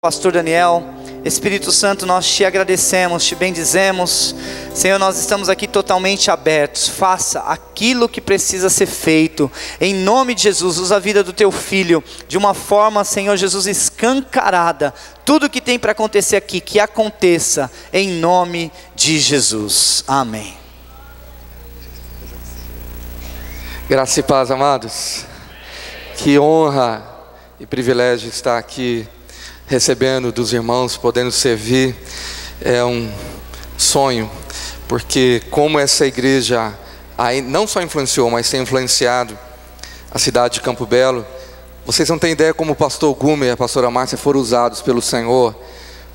Pastor Daniel. Espírito Santo, nós te agradecemos, te bendizemos. Senhor, nós estamos aqui totalmente abertos. Faça aquilo que precisa ser feito. Em nome de Jesus, usa a vida do teu filho de uma forma, Senhor Jesus, escancarada. Tudo que tem para acontecer aqui, que aconteça em nome de Jesus. Amém. Graça e paz, amados. Que honra e privilégio estar aqui recebendo dos irmãos, podendo servir. É um sonho, porque como essa igreja não só influenciou, mas tem influenciado a cidade de Campo Belo. Vocês não têm ideia como o pastor Gumer e a pastora Márcia foram usados pelo Senhor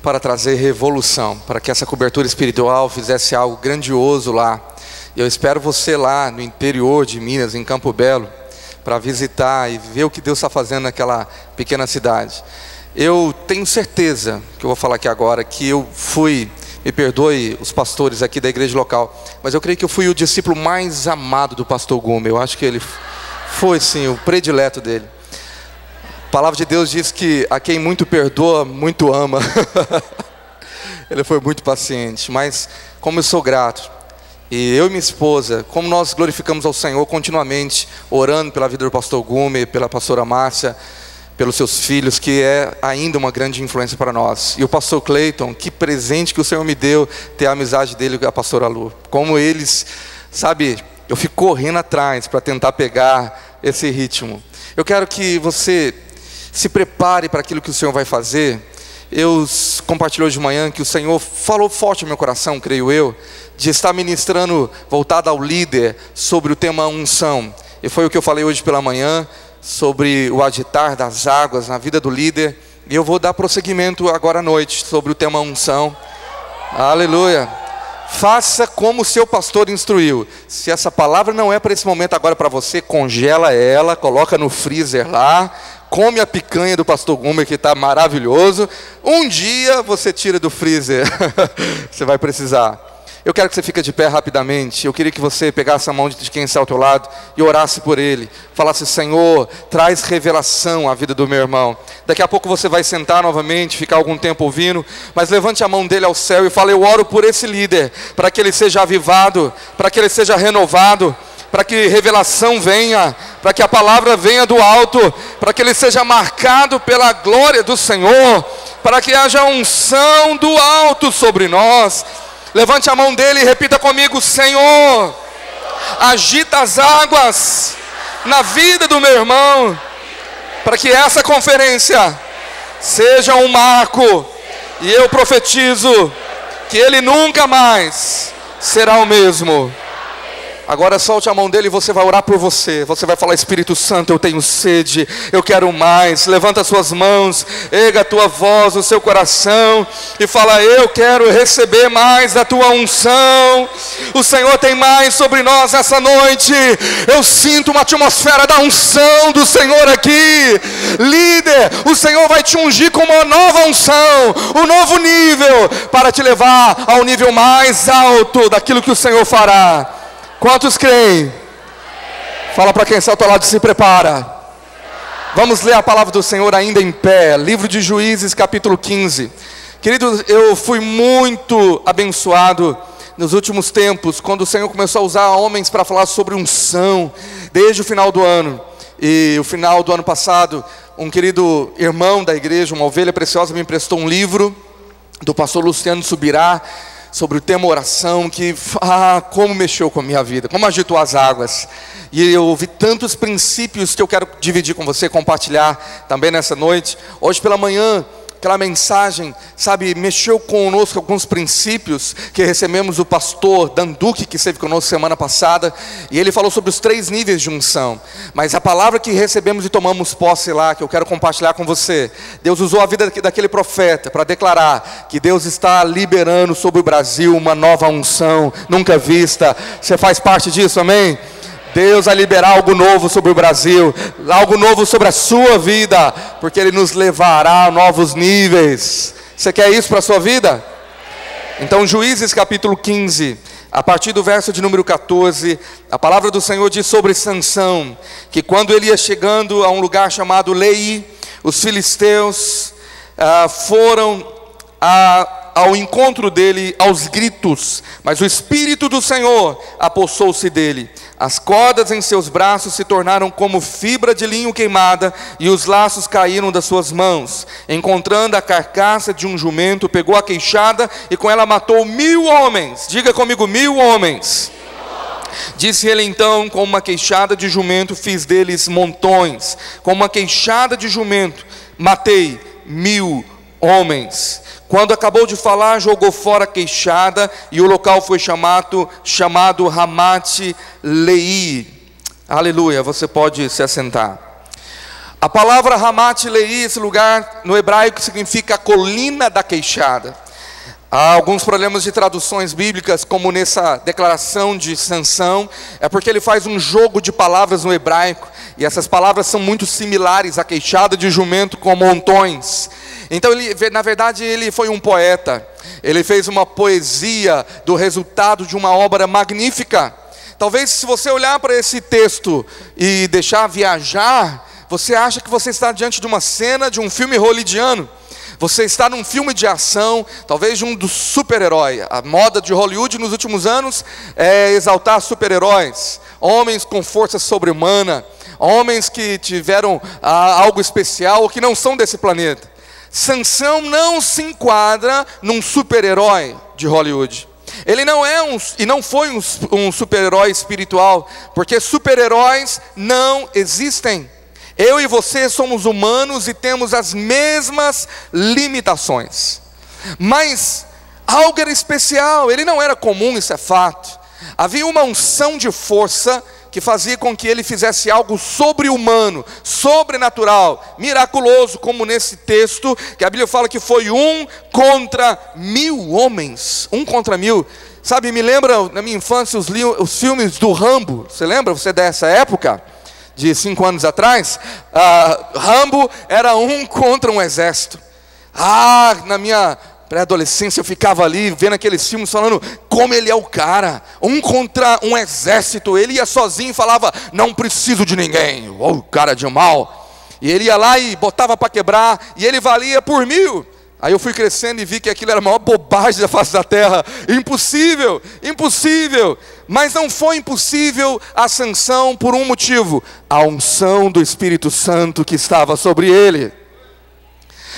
para trazer revolução, para que essa cobertura espiritual fizesse algo grandioso lá. Eu espero você lá no interior de Minas, em Campo Belo, para visitar e ver o que Deus está fazendo naquela pequena cidade. Eu tenho certeza, que eu vou falar aqui agora, que eu fui, me perdoe os pastores aqui da igreja local, mas eu creio que eu fui o discípulo mais amado do pastor Gumer. Eu acho que ele foi sim, o predileto dele. A palavra de Deus diz que a quem muito perdoa, muito ama. Ele foi muito paciente, mas como eu sou grato, e eu e minha esposa, como nós glorificamos ao Senhor continuamente, orando pela vida do pastor Gumer, pela pastora Márcia, pelos seus filhos, que é ainda uma grande influência para nós. E o pastor Cleiton, que presente que o Senhor me deu, ter a amizade dele com a pastora Lu. Como eles, sabe, eu fico correndo atrás para tentar pegar esse ritmo. Eu quero que você se prepare para aquilo que o Senhor vai fazer. Eu compartilhei hoje de manhã que o Senhor falou forte no meu coração, creio eu, de estar ministrando voltado ao líder sobre o tema unção. E foi o que eu falei hoje pela manhã, sobre o agitar das águas na vida do líder. E eu vou dar prosseguimento agora à noite sobre o tema unção. Aleluia. Faça como o seu pastor instruiu. Se essa palavra não é para esse momento agora para você, congela ela, coloca no freezer lá, come a picanha do pastor Gumer, que está maravilhoso. Um dia você tira do freezer. Você vai precisar. Eu quero que você fique de pé rapidamente. Eu queria que você pegasse a mão de quem está ao teu lado e orasse por ele. Falasse: Senhor, traz revelação à vida do meu irmão. Daqui a pouco você vai sentar novamente, ficar algum tempo ouvindo, mas levante a mão dele ao céu e fale: eu oro por esse líder, para que ele seja avivado, para que ele seja renovado, para que revelação venha, para que a palavra venha do alto, para que ele seja marcado pela glória do Senhor, para que haja unção do alto sobre nós. Levante a mão dele e repita comigo: Senhor, agita as águas na vida do meu irmão, para que essa conferência seja um marco, e eu profetizo que ele nunca mais será o mesmo. Agora solte a mão dele e você vai orar por você. Você vai falar: Espírito Santo, eu tenho sede, eu quero mais. Levanta as suas mãos, erga a tua voz, o seu coração e fala: eu quero receber mais da tua unção. O Senhor tem mais sobre nós essa noite. Eu sinto uma atmosfera da unção do Senhor aqui. Líder, o Senhor vai te ungir com uma nova unção, um novo nível, para te levar ao nível mais alto daquilo que o Senhor fará. Quantos creem? Fala para quem está ao teu lado: se prepara. Vamos ler a palavra do Senhor ainda em pé. Livro de Juízes, capítulo 15. Queridos, eu fui muito abençoado nos últimos tempos, quando o Senhor começou a usar homens para falar sobre unção, desde o final do ano. E o final do ano passado, um querido irmão da igreja, uma ovelha preciosa, me emprestou um livro do pastor Luciano Subirá, sobre o tema oração, que como mexeu com a minha vida, como agitou as águas. E eu ouvi tantos princípios que eu quero dividir com você, compartilhar também nessa noite. Hoje pela manhã, aquela mensagem, sabe, mexeu conosco alguns princípios que recebemos do pastor Danduque, que esteve conosco semana passada, e ele falou sobre os 3 níveis de unção. Mas a palavra que recebemos e tomamos posse lá, que eu quero compartilhar com você, Deus usou a vida daquele profeta para declarar que Deus está liberando sobre o Brasil uma nova unção nunca vista. Você faz parte disso, amém? Deus vai liberar algo novo sobre o Brasil, algo novo sobre a sua vida, porque Ele nos levará a novos níveis. Você quer isso para a sua vida? Então, Juízes capítulo 15, a partir do verso de número 14, a palavra do Senhor diz sobre Sansão, que quando ele ia chegando a um lugar chamado Lei, os filisteus foram ao encontro dele aos gritos, mas o Espírito do Senhor apossou-se dele. As cordas em seus braços se tornaram como fibra de linho queimada, e os laços caíram das suas mãos. Encontrando a carcaça de um jumento, pegou a queixada e com ela matou 1000 homens. Diga comigo, 1000 homens. Disse ele então: com uma queixada de jumento fiz deles montões, com uma queixada de jumento matei 1000 homens. Quando acabou de falar, jogou fora a queixada, e o local foi chamado Ramat-Leí. Aleluia, você pode se assentar. A palavra Ramat-Leí, esse lugar no hebraico significa a colina da queixada. Há alguns problemas de traduções bíblicas, como nessa declaração de Sansão, é porque ele faz um jogo de palavras no hebraico, e essas palavras são muito similares à queixada de jumento com montões. Então, na verdade, ele foi um poeta. Ele fez uma poesia do resultado de uma obra magnífica. Talvez, se você olhar para esse texto e deixar viajar, você acha que você está diante de uma cena de um filme hollywoodiano. Você está num filme de ação, talvez de um dos super-heróis. A moda de Hollywood nos últimos anos é exaltar super-heróis, homens com força sobre-humana, homens que tiveram algo especial ou que não são desse planeta. Sansão não se enquadra num super-herói de Hollywood. Ele não é e não foi um super-herói espiritual, porque super-heróis não existem. Eu e você somos humanos e temos as mesmas limitações. Mas algo era especial, ele não era comum, isso é fato. Havia uma unção de força que fazia com que ele fizesse algo sobre-humano, sobrenatural, miraculoso, como nesse texto, que a Bíblia fala que foi 1 contra 1000 homens. 1 contra 1000. Sabe, me lembra na minha infância os filmes do Rambo. Você lembra, você dessa época? De 5 anos atrás? Rambo era 1 contra um exército. Na minha pré-adolescência eu ficava ali vendo aqueles filmes falando como ele é o cara, 1 contra um exército. Ele ia sozinho e falava: não preciso de ninguém, cara de mal. E ele ia lá e botava para quebrar, e ele valia por 1000. Aí eu fui crescendo e vi que aquilo era a maior bobagem da face da terra. Impossível, impossível. Mas não foi impossível a Sansão por um motivo: a unção do Espírito Santo que estava sobre ele.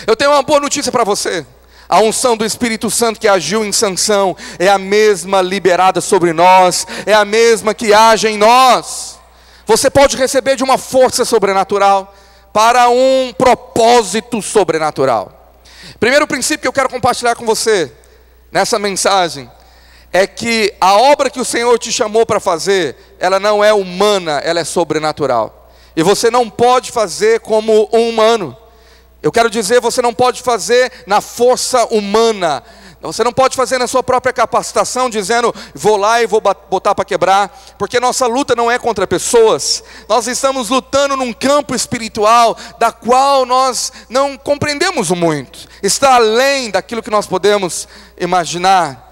Eu tenho uma boa notícia para você. A unção do Espírito Santo que agiu em Sansão é a mesma liberada sobre nós, é a mesma que age em nós. Você pode receber de uma força sobrenatural para um propósito sobrenatural. Primeiro princípio que eu quero compartilhar com você nessa mensagem é que a obra que o Senhor te chamou para fazer, ela não é humana, ela é sobrenatural. E você não pode fazer como um humano. Eu quero dizer, você não pode fazer na força humana. Você não pode fazer na sua própria capacitação, dizendo: vou lá e vou botar para quebrar. Porque nossa luta não é contra pessoas. Nós estamos lutando num campo espiritual, da qual nós não compreendemos muito. Está além daquilo que nós podemos imaginar.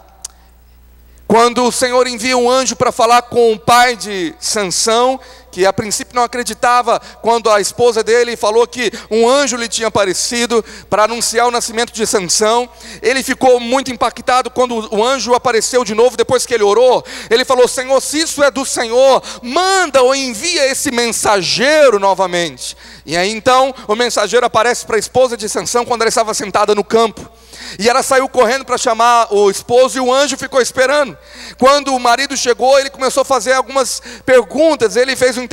Quando o Senhor envia um anjo para falar com o pai de Sansão, que a princípio não acreditava, quando a esposa dele falou que um anjo lhe tinha aparecido para anunciar o nascimento de Sansão, ele ficou muito impactado quando o anjo apareceu de novo, depois que ele orou. Ele falou: Senhor, se isso é do Senhor, manda ou envia esse mensageiro novamente. E aí então o mensageiro aparece para a esposa de Sansão quando ela estava sentada no campo. E ela saiu correndo para chamar o esposo, e o anjo ficou esperando. Quando o marido chegou, ele começou a fazer algumas perguntas. Ele fez um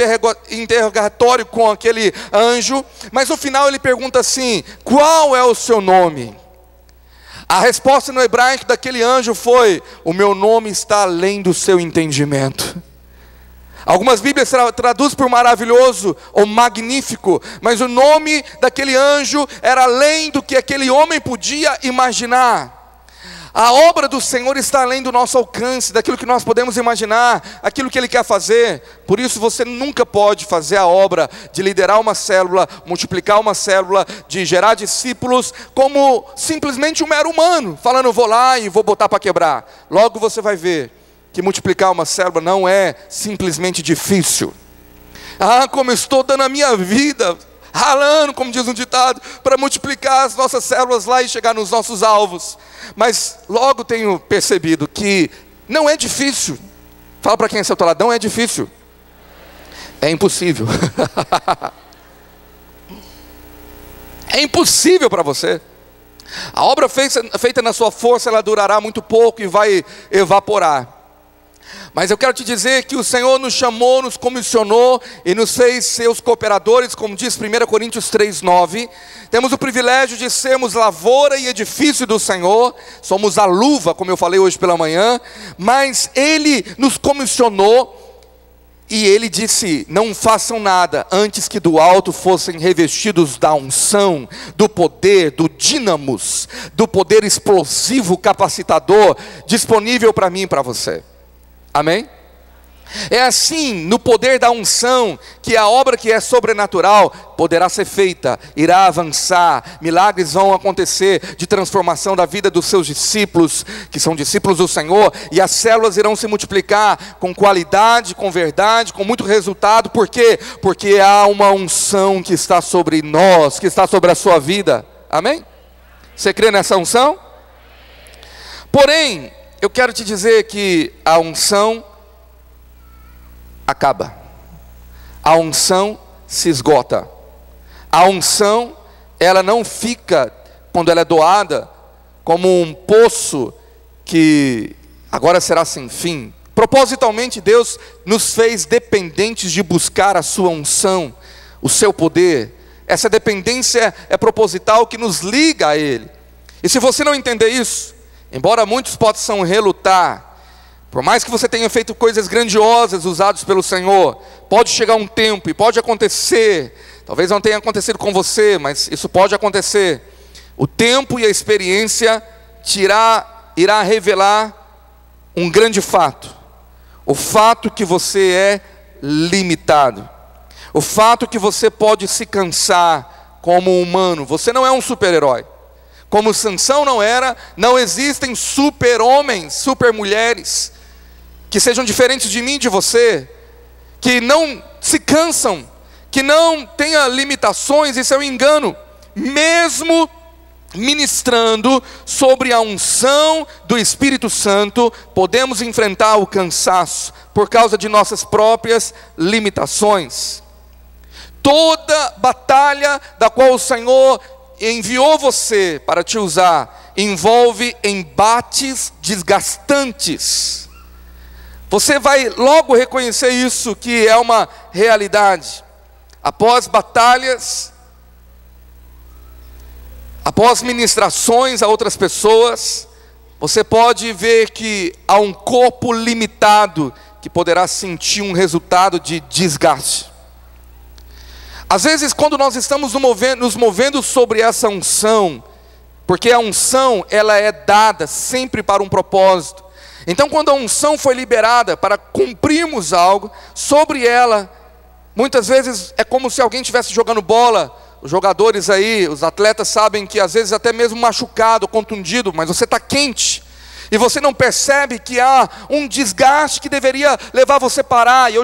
interrogatório com aquele anjo, mas no final ele pergunta assim: qual é o seu nome? A resposta no hebraico daquele anjo foi: o meu nome está além do seu entendimento. Algumas Bíblias traduzem por maravilhoso ou magnífico, mas o nome daquele anjo era além do que aquele homem podia imaginar. A obra do Senhor está além do nosso alcance, daquilo que nós podemos imaginar, aquilo que Ele quer fazer. Por isso você nunca pode fazer a obra de liderar uma célula, multiplicar uma célula, de gerar discípulos, como simplesmente um mero humano, falando: vou lá e vou botar para quebrar. Logo você vai ver que multiplicar uma célula não é simplesmente difícil. Como eu estou dando a minha vida ralando, como diz um ditado, para multiplicar as nossas células lá e chegar nos nossos alvos. Mas logo tenho percebido que não é difícil. Fala para quem é ao seu lado, não é difícil. É impossível. É impossível para você. A obra feita na sua força, ela durará muito pouco e vai evaporar. Mas eu quero te dizer que o Senhor nos chamou, nos comissionou e nos fez seus cooperadores, como diz 1 Coríntios 3:9. Temos o privilégio de sermos lavoura e edifício do Senhor. Somos a luva, como eu falei hoje pela manhã. Mas Ele nos comissionou e Ele disse: não façam nada antes que do alto fossem revestidos da unção, do poder, do dínamos, do poder explosivo, capacitador, disponível para mim e para você. Amém? É assim, no poder da unção, que a obra que é sobrenatural poderá ser feita, irá avançar, milagres vão acontecer de transformação da vida dos seus discípulos, que são discípulos do Senhor, e as células irão se multiplicar com qualidade, com verdade, com muito resultado. Por quê? Porque há uma unção que está sobre nós, que está sobre a sua vida. Amém? Você crê nessa unção? Porém, eu quero te dizer que a unção acaba. A unção se esgota. A unção, ela não fica, quando ela é doada, como um poço que agora será sem fim. Propositalmente Deus nos fez dependentes de buscar a sua unção, o seu poder. Essa dependência é proposital, que nos liga a Ele. E se você não entender isso, embora muitos possam relutar, por mais que você tenha feito coisas grandiosas usados pelo Senhor, pode chegar um tempo e pode acontecer, talvez não tenha acontecido com você, mas isso pode acontecer. O tempo e a experiência irá revelar um grande fato. O fato que você é limitado. O fato que você pode se cansar como humano. Você não é um super-herói. Como Sansão não era, não existem super-homens, super-mulheres que sejam diferentes de mim e de você, que não se cansam, que não tenham limitações. Isso é um engano. Mesmo ministrando sobre a unção do Espírito Santo, podemos enfrentar o cansaço por causa de nossas próprias limitações. Toda batalha da qual o Senhor enviou você para te usar envolve embates desgastantes. Você vai logo reconhecer isso, que é uma realidade. Após batalhas, após ministrações a outras pessoas, você pode ver que há um corpo limitado que poderá sentir um resultado de desgaste. Às vezes, quando nós estamos nos movendo sobre essa unção, porque a unção, ela é dada sempre para um propósito. Então, quando a unção foi liberada para cumprirmos algo, sobre ela, muitas vezes é como se alguém estivesse jogando bola. Os jogadores aí, os atletas sabem que às vezes até mesmo machucado, contundido, mas você está quente. E você não percebe que há um desgaste que deveria levar você a parar. E eu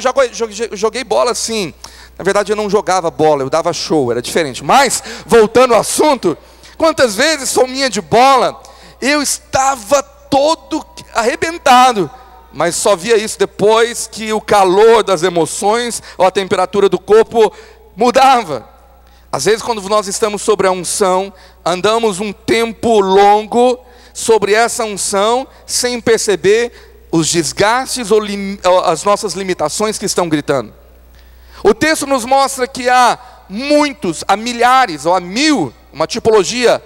joguei bola assim. Na verdade eu não jogava bola, eu dava show, era diferente. Mas, voltando ao assunto, quantas vezes, fominha de bola, eu estava todo arrebentado, mas só via isso depois que o calor das emoções ou a temperatura do corpo mudava. Às vezes, quando nós estamos sobre a unção, andamos um tempo longo sobre essa unção, sem perceber os desgastes ou as nossas limitações que estão gritando. O texto nos mostra que há muitos, há milhares ou há 1000, uma tipologia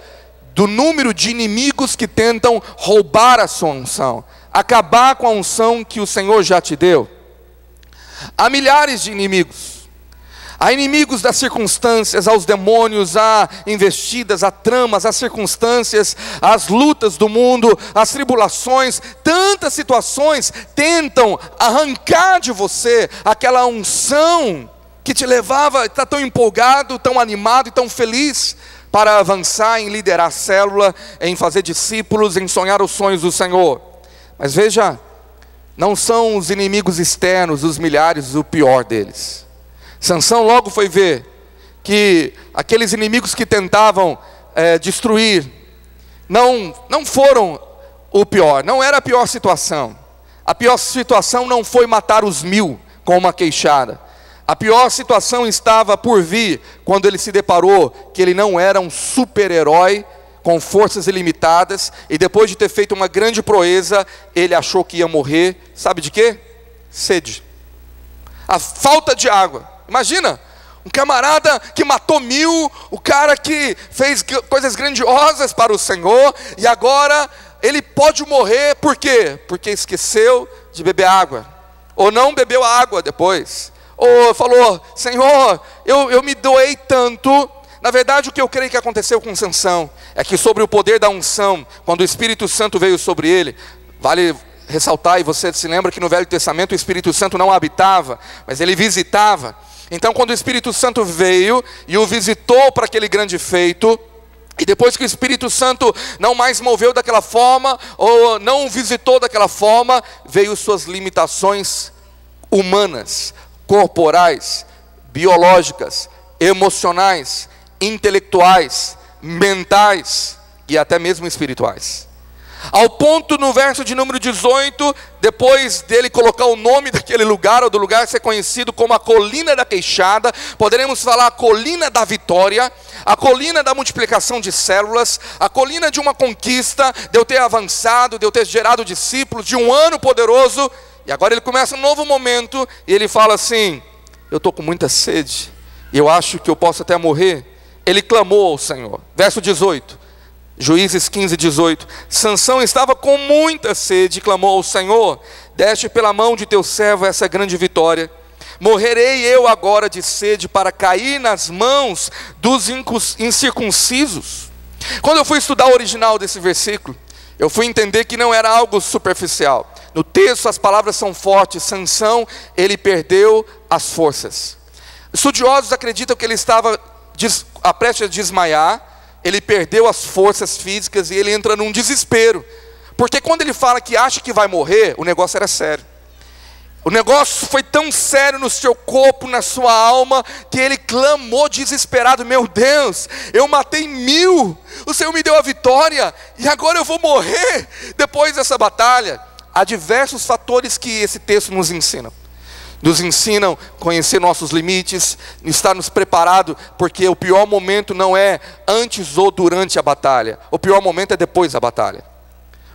do número de inimigos que tentam roubar a sua unção, acabar com a unção que o Senhor já te deu. Há milhares de inimigos. Há inimigos das circunstâncias, aos demônios, há investidas, há tramas, há circunstâncias, as lutas do mundo, as tribulações, tantas situações tentam arrancar de você aquela unção que te levava a estar tão empolgado, tão animado e tão feliz para avançar em liderar a célula, em fazer discípulos, em sonhar os sonhos do Senhor. Mas veja, não são os inimigos externos, os milhares, o pior deles. Sansão logo foi ver que aqueles inimigos que tentavam destruir, não foram o pior, não era a pior situação. A pior situação não foi matar os 1000 com uma queixada. A pior situação estava por vir, quando ele se deparou que ele não era um super-herói com forças ilimitadas, e depois de ter feito uma grande proeza, ele achou que ia morrer, sabe de quê? Sede. A falta de água. Imagina, um camarada que matou 1000, o cara que fez coisas grandiosas para o Senhor, e agora ele pode morrer, por quê? Porque esqueceu de beber água, ou não bebeu água depois, ou falou: Senhor, eu me doei tanto. Na verdade, o que eu creio que aconteceu com Sansão é que, sobre o poder da unção, quando o Espírito Santo veio sobre ele, vale ressaltar, e você se lembra que no Velho Testamento o Espírito Santo não habitava, mas ele visitava. Então, quando o Espírito Santo veio e o visitou para aquele grande feito, e depois que o Espírito Santo não mais moveu daquela forma, ou não o visitou daquela forma, veio suas limitações humanas, corporais, biológicas, emocionais, intelectuais, mentais e até mesmo espirituais. Ao ponto, no verso de número 18, depois dele colocar o nome daquele lugar, ou do lugar ser conhecido como a colina da queixada, poderemos falar a colina da vitória, a colina da multiplicação de células, a colina de uma conquista, de eu ter avançado, de eu ter gerado discípulos, de um ano poderoso. E agora ele começa um novo momento, e ele fala assim: eu estou com muita sede, e eu acho que eu posso até morrer. Ele clamou ao Senhor. Verso 18, Juízes 15, 18. Sansão estava com muita sede e clamou ao Senhor: deste pela mão de teu servo essa grande vitória. Morrerei eu agora de sede para cair nas mãos dos incircuncisos? Quando eu fui estudar o original desse versículo, eu fui entender que não era algo superficial. No texto as palavras são fortes. Sansão, ele perdeu as forças. Estudiosos acreditam que ele estava prestes a desmaiar, ele perdeu as forças físicas e ele entra num desespero, porque quando ele fala que acha que vai morrer, o negócio era sério. O negócio foi tão sério no seu corpo, na sua alma, que ele clamou desesperado: meu Deus, eu matei 1000, o Senhor me deu a vitória, e agora eu vou morrer depois dessa batalha. Há diversos fatores que esse texto nos ensina. Nos ensinam a conhecer nossos limites, estar nos preparado, porque o pior momento não é antes ou durante a batalha, o pior momento é depois da batalha.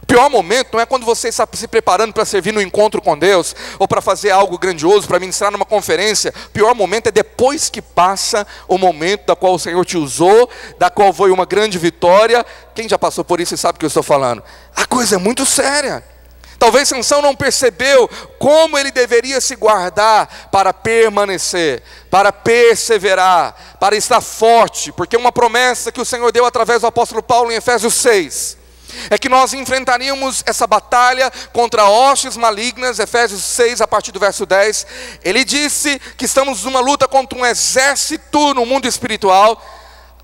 O pior momento não é quando você está se preparando para servir no encontro com Deus, ou para fazer algo grandioso, para ministrar numa conferência. O pior momento é depois que passa o momento da qual o Senhor te usou, da qual foi uma grande vitória. Quem já passou por isso e sabe o que eu estou falando? A coisa é muito séria. Talvez Sansão não percebeu como ele deveria se guardar para permanecer, para perseverar, para estar forte, porque uma promessa que o Senhor deu através do apóstolo Paulo em Efésios 6, é que nós enfrentaríamos essa batalha contra hostes malignas. Efésios 6, a partir do verso 10, ele disse que estamos numa luta contra um exército no mundo espiritual.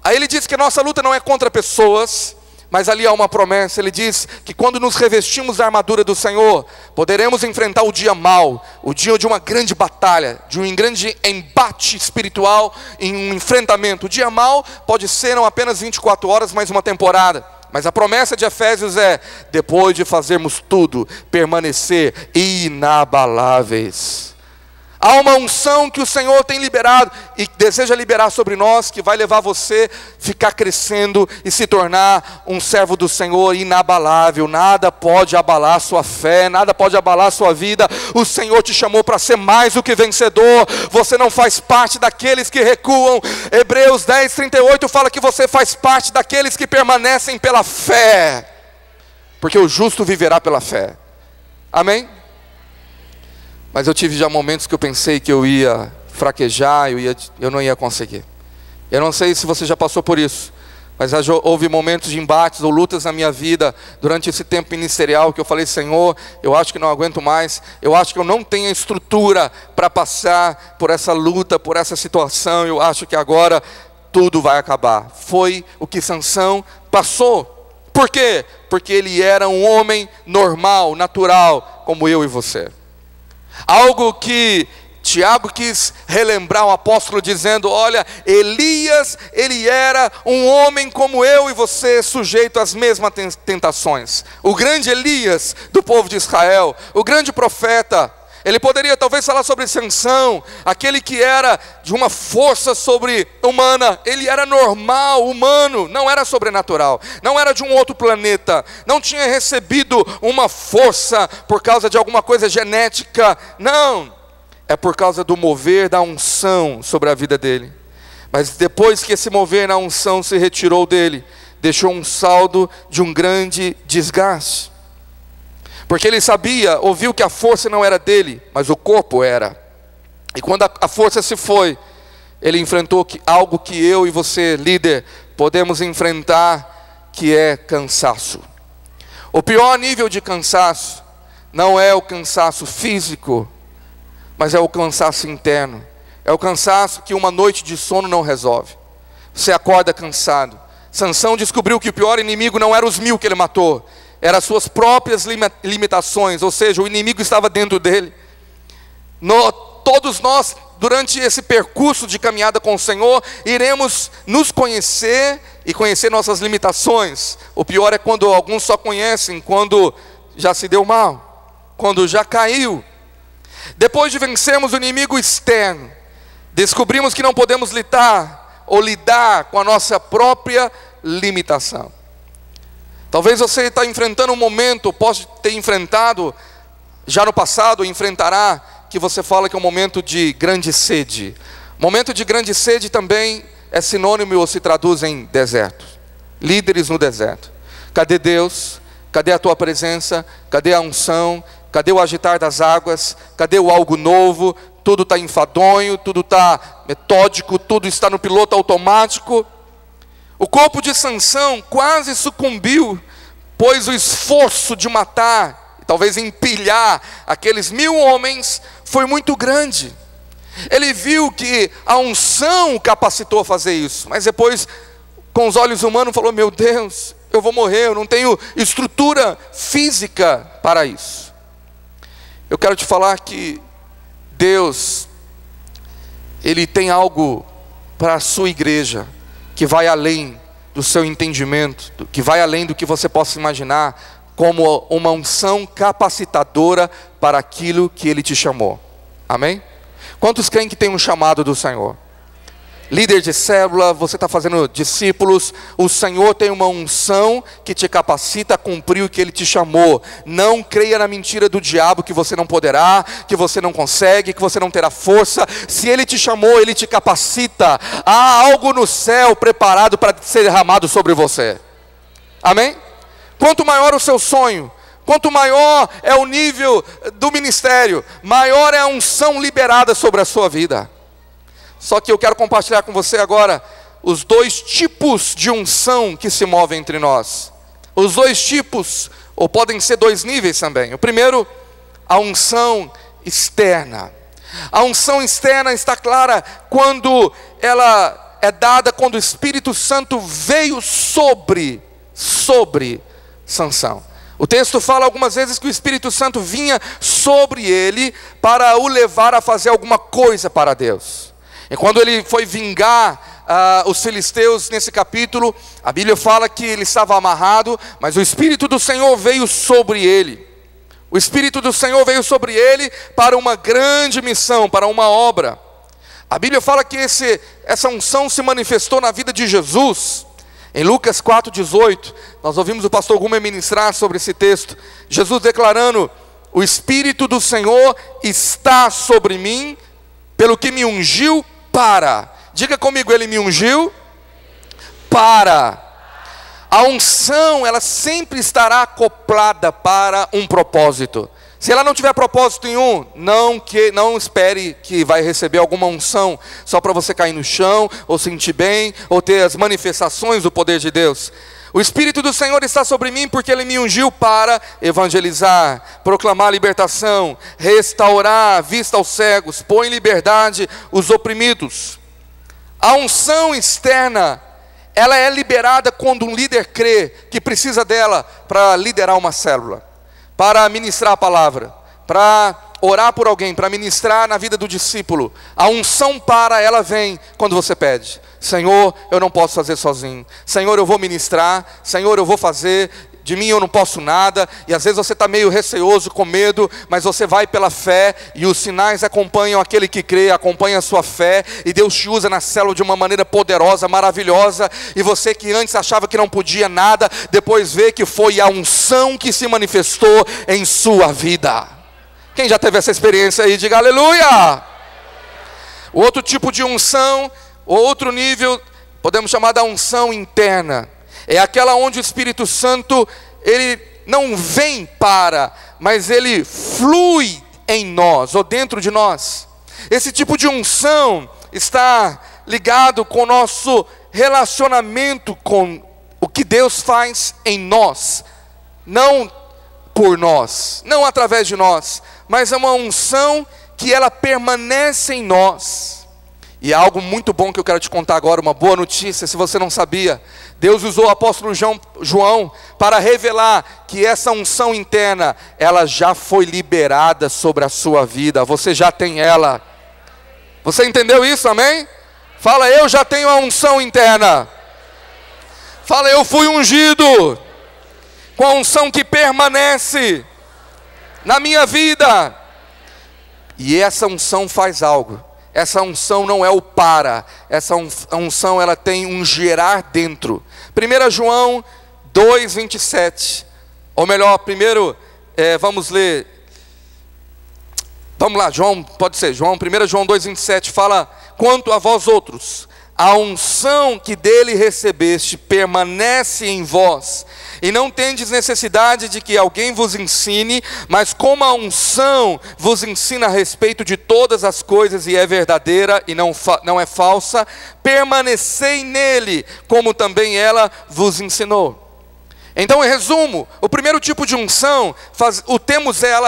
Aí ele disse que a nossa luta não é contra pessoas, mas ali há uma promessa. Ele diz que quando nos revestimos da armadura do Senhor, poderemos enfrentar o dia mau, o dia de uma grande batalha, de um grande embate espiritual, em um enfrentamento. O dia mau pode ser não apenas 24 horas, mas uma temporada. Mas a promessa de Efésios é: depois de fazermos tudo, permanecer inabaláveis. Há uma unção que o Senhor tem liberado e deseja liberar sobre nós, que vai levar você a ficar crescendo e se tornar um servo do Senhor inabalável. Nada pode abalar sua fé, nada pode abalar sua vida. O Senhor te chamou para ser mais do que vencedor. Você não faz parte daqueles que recuam. Hebreus 10, 38 fala que você faz parte daqueles que permanecem pela fé, porque o justo viverá pela fé. Amém? Mas eu tive já momentos que eu pensei que eu ia fraquejar, eu não ia conseguir. Eu não sei se você já passou por isso, mas já houve momentos de embates ou lutas na minha vida durante esse tempo ministerial que eu falei: Senhor, eu acho que não aguento mais, eu acho que eu não tenho a estrutura para passar por essa luta, por essa situação, eu acho que agora tudo vai acabar. Foi o que Sansão passou. Por quê? Porque ele era um homem normal, natural, como eu e você. Algo que Tiago quis relembrar o apóstolo dizendo: olha, Elias, ele era um homem como eu e você, sujeito às mesmas tentações. O grande Elias do povo de Israel, o grande profeta. Ele poderia talvez falar sobre Sansão, aquele que era de uma força sobre-humana. Ele era normal, humano, não era sobrenatural, não era de um outro planeta, não tinha recebido uma força por causa de alguma coisa genética, não, é por causa do mover da unção sobre a vida dele. Mas depois que esse mover na unção se retirou dele, deixou um saldo de um grande desgaste. Porque ele sabia, ouviu que a força não era dele, mas o corpo era. E quando a força se foi, ele enfrentou algo que eu e você, líder, podemos enfrentar, que é cansaço. O pior nível de cansaço não é o cansaço físico, mas é o cansaço interno. É o cansaço que uma noite de sono não resolve. Você acorda cansado. Sansão descobriu que o pior inimigo não era os 1000 que ele matou, eram as suas próprias limitações, ou seja, o inimigo estava dentro dele. Todos nós, durante esse percurso de caminhada com o Senhor, iremos nos conhecer e conhecer nossas limitações. O pior é quando alguns só conhecem quando já se deu mal, quando já caiu. Depois de vencermos o inimigo externo, descobrimos que não podemos lidar com a nossa própria limitação. Talvez você está enfrentando um momento, pode ter enfrentado já no passado, enfrentará, que você fala que é um momento de grande sede. Momento de grande sede também é sinônimo ou se traduz em deserto. Líderes no deserto. Cadê Deus? Cadê a tua presença? Cadê a unção? Cadê o agitar das águas? Cadê o algo novo? Tudo está enfadonho, tudo está metódico, tudo está no piloto automático. O corpo de Sansão quase sucumbiu, pois o esforço de matar, talvez empilhar aqueles 1000 homens, foi muito grande. Ele viu que a unção o capacitou a fazer isso, mas depois, com os olhos humanos, falou: meu Deus, eu vou morrer, eu não tenho estrutura física para isso. Eu quero te falar que Deus, Ele tem algo para a sua igreja, que vai além do seu entendimento, que vai além do que você possa imaginar, como uma unção capacitadora para aquilo que Ele te chamou. Amém? Quantos creem que tem um chamado do Senhor? Líder de célula, você está fazendo discípulos, o Senhor tem uma unção que te capacita a cumprir o que Ele te chamou. Não creia na mentira do diabo que você não poderá, que você não consegue, que você não terá força. Se Ele te chamou, Ele te capacita. Há algo no céu preparado para ser derramado sobre você. Amém? Quanto maior o seu sonho, quanto maior é o nível do ministério, maior é a unção liberada sobre a sua vida. Só que eu quero compartilhar com você agora os 2 tipos de unção que se movem entre nós. Os 2 tipos, ou podem ser 2 níveis também. O primeiro, a unção externa. A unção externa está clara quando ela é dada, quando o Espírito Santo veio sobre Sansão. O texto fala algumas vezes que o Espírito Santo vinha sobre ele para o levar a fazer alguma coisa para Deus. E quando ele foi vingar os filisteus nesse capítulo, a Bíblia fala que ele estava amarrado, mas o Espírito do Senhor veio sobre ele. O Espírito do Senhor veio sobre ele para uma grande missão, para uma obra. A Bíblia fala que essa unção se manifestou na vida de Jesus. Em Lucas 4,18, nós ouvimos o pastor Gumer ministrar sobre esse texto. Jesus declarando: o Espírito do Senhor está sobre mim, pelo que me ungiu para. Diga comigo, Ele me ungiu para. A unção, ela sempre estará acoplada para um propósito. Se ela não tiver propósito nenhum, não espere que vai receber alguma unção só para você cair no chão, ou sentir bem, ou ter as manifestações do poder de Deus. O Espírito do Senhor está sobre mim porque Ele me ungiu para evangelizar, proclamar libertação, restaurar a vista aos cegos, pôr em liberdade os oprimidos. A unção externa, ela é liberada quando um líder crê que precisa dela para liderar uma célula, para ministrar a palavra, para orar por alguém, para ministrar na vida do discípulo, a unção ela vem quando você pede. Senhor, eu não posso fazer sozinho. Senhor, eu vou ministrar. Senhor, eu vou fazer. De mim eu não posso nada. E às vezes você está meio receoso, com medo, mas você vai pela fé, e os sinais acompanham aquele que crê, acompanha a sua fé, e Deus te usa na célula de uma maneira poderosa, maravilhosa, e você que antes achava que não podia nada, depois vê que foi a unção que se manifestou em sua vida. Quem já teve essa experiência aí, diga aleluia! O outro tipo de unção, outro nível, podemos chamar da unção interna. É aquela onde o Espírito Santo, ele não vem mas ele flui em nós, ou dentro de nós. Esse tipo de unção está ligado com o nosso relacionamento com o que Deus faz em nós. Não por nós, não através de nós, mas é uma unção que ela permanece em nós. E é algo muito bom que eu quero te contar agora, uma boa notícia, se você não sabia. Deus usou o apóstolo João para revelar que essa unção interna, ela já foi liberada sobre a sua vida. Você já tem ela. Você entendeu isso, amém? Fala, eu já tenho a unção interna. Fala, eu fui ungido com a unção que permanece na minha vida. E essa unção faz algo. Essa unção não é o essa unção ela tem um gerar dentro. 1 João 2:27, ou melhor, primeiro, vamos ler, vamos lá, pode ser, 1 João 2:27 fala, quanto a vós outros, a unção que dele recebeste permanece em vós, e não tendes necessidade de que alguém vos ensine, mas como a unção vos ensina a respeito de todas as coisas, e é verdadeira e não é falsa, permanecei nele, como também ela vos ensinou. Então, em resumo, o primeiro tipo de unção,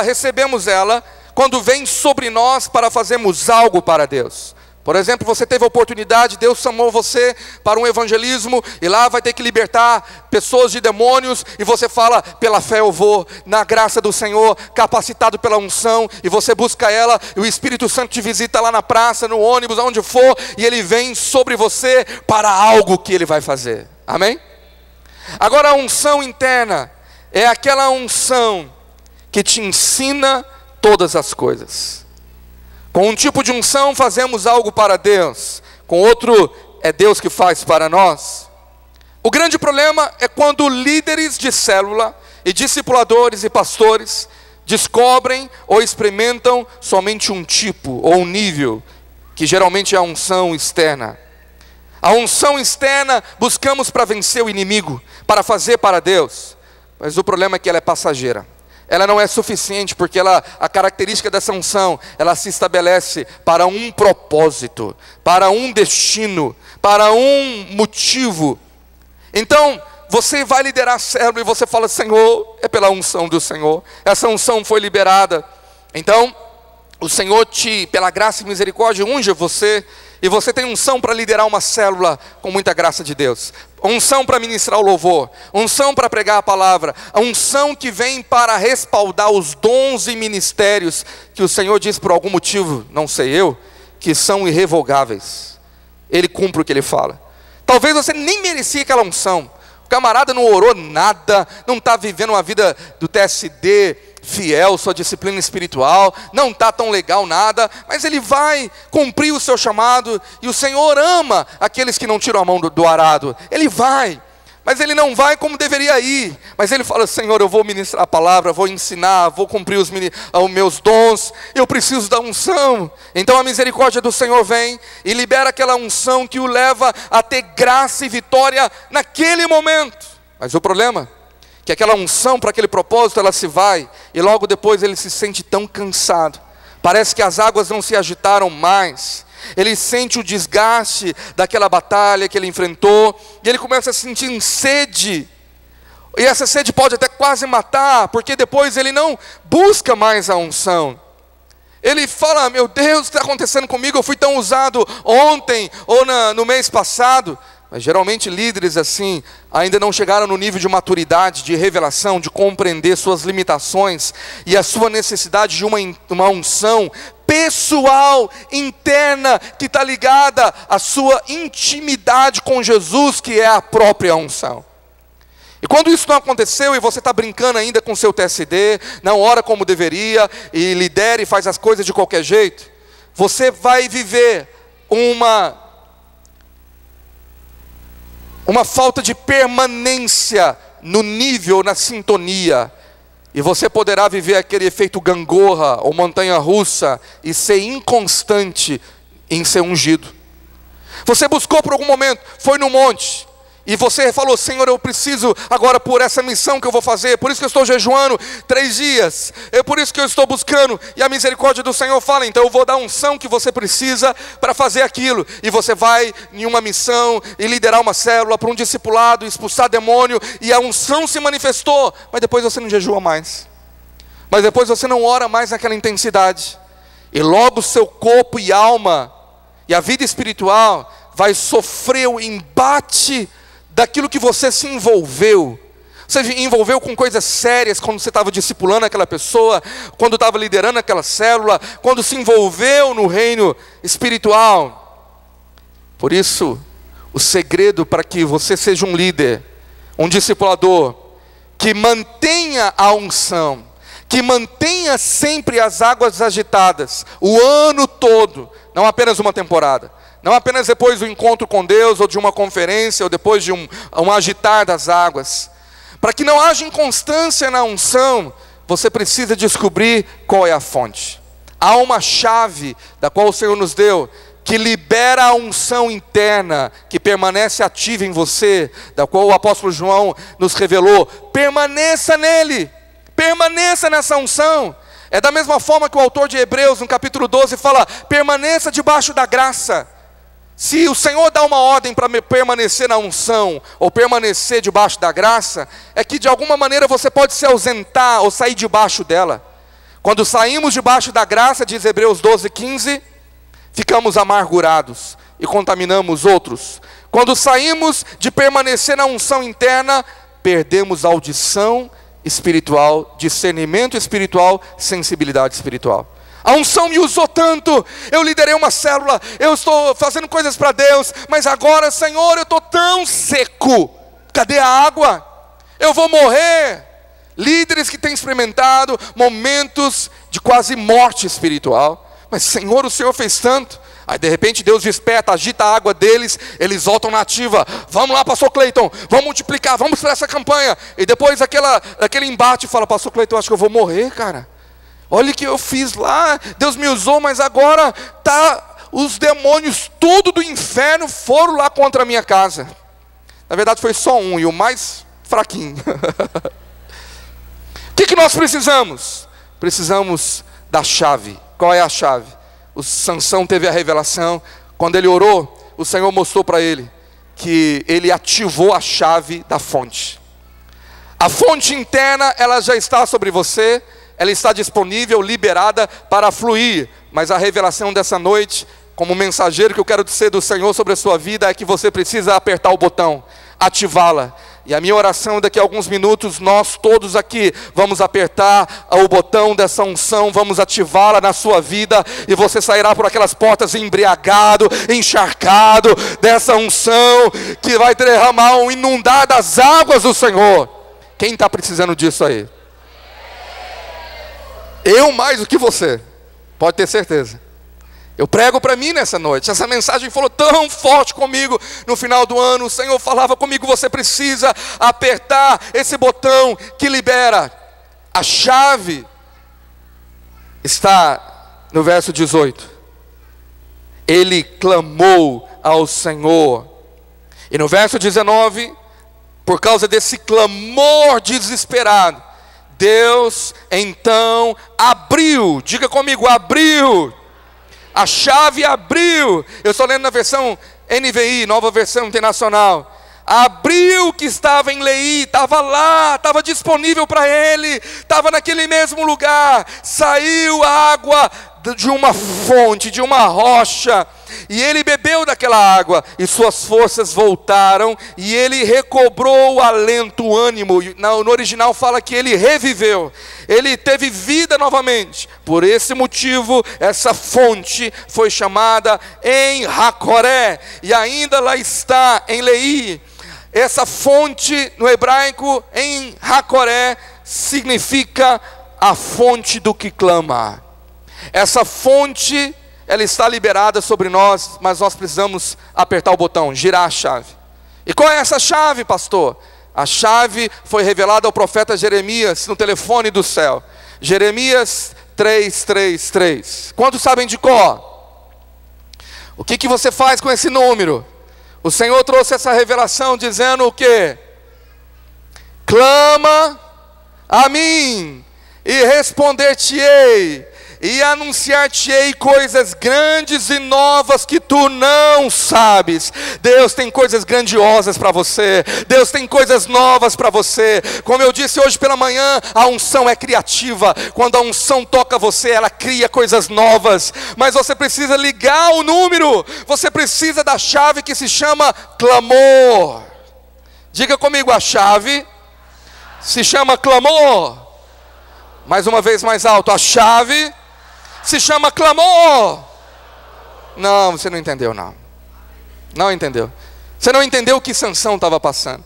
recebemos ela, quando vem sobre nós para fazermos algo para Deus. Por exemplo, você teve a oportunidade, Deus chamou você para um evangelismo, e lá vai ter que libertar pessoas de demônios, e você fala, pela fé eu vou, na graça do Senhor, capacitado pela unção, e você busca ela, e o Espírito Santo te visita lá na praça, no ônibus, aonde for, e ele vem sobre você para algo que ele vai fazer, amém? Agora a unção interna, é aquela unção que te ensina todas as coisas. Com um tipo de unção fazemos algo para Deus, com outro é Deus que faz para nós. O grande problema é quando líderes de célula e discipuladores e pastores descobrem ou experimentam somente um tipo ou um nível, que geralmente é a unção externa. A unção externa buscamos para vencer o inimigo, para fazer para Deus, mas o problema é que ela é passageira. Ela não é suficiente, porque a característica dessa unção, ela se estabelece para um propósito, para um destino, para um motivo. Então, você vai liderar a célula e você fala, Senhor, é pela unção do Senhor, essa unção foi liberada. Então, o Senhor pela graça e misericórdia, unge você, e você tem unção para liderar uma célula com muita graça de Deus. Unção para ministrar o louvor, unção para pregar a palavra, a unção que vem para respaldar os dons e ministérios que o Senhor diz por algum motivo, não sei eu, que são irrevogáveis. Ele cumpre o que ele fala. Talvez você nem merecia aquela unção. O camarada não orou nada, não está vivendo uma vida do TSD fiel, sua disciplina espiritual, não está tão legal nada, mas ele vai cumprir o seu chamado, e o Senhor ama aqueles que não tiram a mão do arado. Ele vai, mas ele não vai como deveria ir, mas ele fala, Senhor, eu vou ministrar a palavra, vou ensinar, vou cumprir os meus dons, eu preciso da unção. Então a misericórdia do Senhor vem e libera aquela unção que o leva a ter graça e vitória naquele momento. Mas o problema que aquela unção para aquele propósito, ela se vai, e logo depois ele se sente tão cansado, parece que as águas não se agitaram mais, ele sente o desgaste daquela batalha que ele enfrentou, e ele começa a sentir sede, e essa sede pode até quase matar, porque depois ele não busca mais a unção. Ele fala, meu Deus, o que está acontecendo comigo? Eu fui tão usado ontem ou no mês passado, Mas geralmente líderes assim ainda não chegaram no nível de maturidade, de revelação, de compreender suas limitações e a sua necessidade de uma unção pessoal, interna, que está ligada à sua intimidade com Jesus, que é a própria unção. E quando isso não aconteceu e você está brincando ainda com seu TSD, não ora como deveria e lidera e faz as coisas de qualquer jeito, você vai viver uma falta de permanência no nível, na sintonia. E você poderá viver aquele efeito gangorra ou montanha-russa e ser inconstante em ser ungido. Você buscou por algum momento, foi no monte, e você falou: Senhor, eu preciso agora por essa missão que eu vou fazer, por isso que eu estou jejuando 3 dias, é por isso que eu estou buscando, e a misericórdia do Senhor fala: então eu vou dar a unção que você precisa para fazer aquilo, e você vai em uma missão, e liderar uma célula, para um discipulado, expulsar demônio, e a unção se manifestou, mas depois você não jejua mais, mas depois você não ora mais naquela intensidade, e logo seu corpo e alma, e a vida espiritual, vai sofrer o embate daquilo que você se envolveu. Você se envolveu com coisas sérias quando você estava discipulando aquela pessoa, quando estava liderando aquela célula, quando se envolveu no reino espiritual. Por isso, o segredo para que você seja um líder, um discipulador, que mantenha a unção, que mantenha sempre as águas agitadas, o ano todo, não apenas uma temporada, não apenas depois do encontro com Deus, ou de uma conferência, ou depois de um agitar das águas. Para que não haja inconstância na unção, você precisa descobrir qual é a fonte. Há uma chave, da qual o Senhor nos deu, que libera a unção interna, que permanece ativa em você, da qual o apóstolo João nos revelou. Permaneça nele, permaneça nessa unção. É da mesma forma que o autor de Hebreus, no capítulo 12, fala: permaneça debaixo da graça. Se o Senhor dá uma ordem para permanecer na unção, ou permanecer debaixo da graça, é que de alguma maneira você pode se ausentar, ou sair debaixo dela. Quando saímos debaixo da graça, diz Hebreus 12:15, ficamos amargurados e contaminamos outros. Quando saímos de permanecer na unção interna, perdemos audição espiritual, discernimento espiritual, sensibilidade espiritual. A unção me usou tanto, eu liderei uma célula, eu estou fazendo coisas para Deus, mas agora, Senhor, eu estou tão seco, cadê a água? Eu vou morrer. Líderes que têm experimentado momentos de quase morte espiritual, mas Senhor, o Senhor fez tanto. Aí de repente Deus desperta, agita a água deles, eles voltam na ativa. Vamos lá, pastor Cleiton, vamos multiplicar, vamos para essa campanha. E depois aquele embate, fala: pastor Cleiton, acho que eu vou morrer, cara. Olha o que eu fiz lá, Deus me usou, mas agora os demônios tudo do inferno foram lá contra a minha casa. Na verdade foi só um, e o mais fraquinho. O que nós precisamos? Precisamos da chave. Qual é a chave? O Sansão teve a revelação, quando ele orou, o Senhor mostrou para ele que ele ativou a chave da fonte. A fonte interna, ela já está sobre você, ela está disponível, liberada para fluir, mas a revelação dessa noite, como mensageiro que eu quero dizer do Senhor sobre a sua vida, é que você precisa apertar o botão, ativá-la. E a minha oração, daqui a alguns minutos, nós todos aqui vamos apertar o botão dessa unção, vamos ativá-la na sua vida, e você sairá por aquelas portas embriagado, encharcado dessa unção, que vai derramar um inundar das águas do Senhor. Quem está precisando disso aí? Eu mais do que você, pode ter certeza. Eu prego para mim nessa noite. Essa mensagem falou tão forte comigo no final do ano. O Senhor falava comigo: você precisa apertar esse botão que libera. A chave está no verso 18. Ele clamou ao Senhor. E no verso 19, por causa desse clamor desesperado, Deus então abriu. Diga comigo: abriu. A chave abriu. Eu estou lendo na versão NVI, Nova Versão Internacional. Abriu o que estava em Leí, estava lá, estava disponível para ele, estava naquele mesmo lugar. Saiu água de uma fonte, de uma rocha, e ele bebeu daquela água, e suas forças voltaram, e ele recobrou o alento, o ânimo. No original fala que ele reviveu, ele teve vida novamente. Por esse motivo, essa fonte foi chamada em Hacoré, e ainda lá está em Lei. Essa fonte no hebraico, em Hacoré, significa a fonte do que clama. Essa fonte, ela está liberada sobre nós, mas nós precisamos apertar o botão, girar a chave. E qual é essa chave, pastor? A chave foi revelada ao profeta Jeremias no telefone do céu. Jeremias 3:3. Quantos sabem de cor? O que você faz com esse número? O Senhor trouxe essa revelação dizendo o quê? Clama a mim e responder-te-ei, e anunciar-te-ei coisas grandes e novas que tu não sabes. Deus tem coisas grandiosas para você, Deus tem coisas novas para você. Como eu disse hoje pela manhã, a unção é criativa. Quando a unção toca você, ela cria coisas novas. Mas você precisa ligar o número, você precisa da chave que se chama clamor. Diga comigo, a chave se chama clamor. Mais uma vez mais alto, a chave se chama clamor. Não, você não entendeu não. Não entendeu. Você não entendeu o que Sansão estava passando.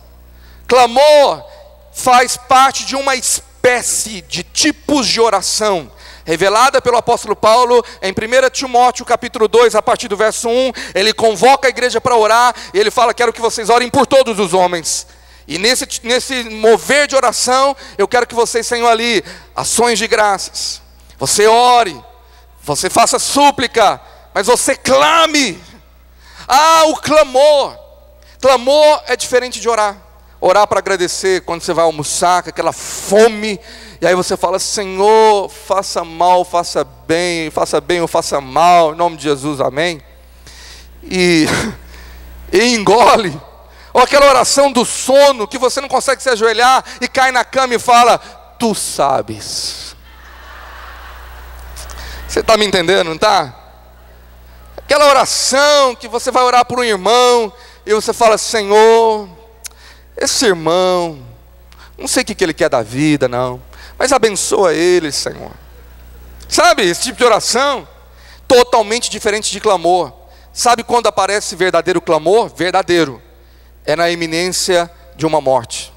Clamor faz parte de uma espécie de tipos de oração revelada pelo apóstolo Paulo em 1 Timóteo capítulo 2, a partir do verso 1. Ele convoca a igreja para orar, e ele fala: quero que vocês orem por todos os homens. E nesse mover de oração, eu quero que vocês tenham ali ações de graças. Você ore, você faça súplica, mas você clame. O clamor. Clamor é diferente de orar. Orar para agradecer quando você vai almoçar, com aquela fome, e aí você fala: Senhor, faça mal, faça bem ou faça mal, em nome de Jesus, amém. E engole. Ou aquela oração do sono, que você não consegue se ajoelhar e cai na cama e fala: tu sabes. Você está me entendendo, não está? Aquela oração que você vai orar por um irmão e você fala: Senhor, esse irmão, não sei o que ele quer da vida não, mas abençoa ele, Senhor. Sabe, esse tipo de oração, totalmente diferente de clamor. Sabe quando aparece verdadeiro clamor? Verdadeiro. É na iminência de uma morte,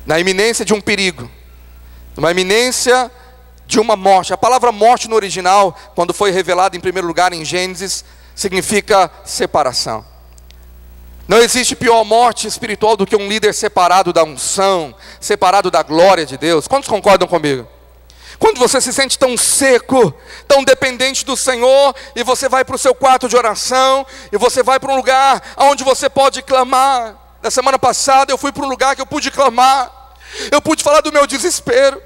na iminência de um perigo, na iminência de uma morte. A palavra morte no original, quando foi revelada em primeiro lugar em Gênesis, significa separação. Não existe pior morte espiritual do que um líder separado da unção, separado da glória de Deus. Quantos concordam comigo? Quando você se sente tão seco, tão dependente do Senhor, e você vai para o seu quarto de oração, e você vai para um lugar onde você pode clamar. Na semana passada eu fui para um lugar que eu pude clamar, eu pude falar do meu desespero.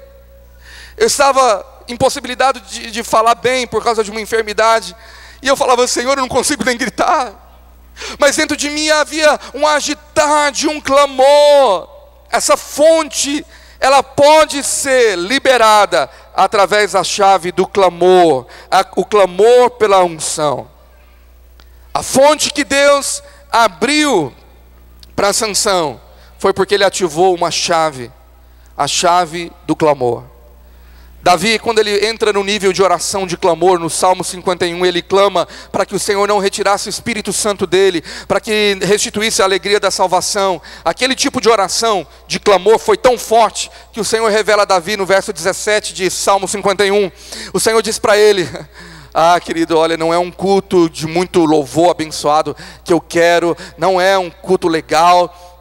Eu estava impossibilitado de falar bem por causa de uma enfermidade, e eu falava: Senhor, eu não consigo nem gritar. Mas dentro de mim havia um agitar de um clamor. Essa fonte, ela pode ser liberada através da chave do clamor, o clamor pela unção. A fonte que Deus abriu para Sansão foi porque ele ativou uma chave, a chave do clamor. Davi, quando ele entra no nível de oração de clamor, no Salmo 51, ele clama para que o Senhor não retirasse o Espírito Santo dele, para que restituísse a alegria da salvação. Aquele tipo de oração, de clamor, foi tão forte, que o Senhor revela a Davi no verso 17 de Salmo 51. O Senhor diz para ele: querido, olha, não é um culto de muito louvor abençoado que eu quero, não é um culto legal,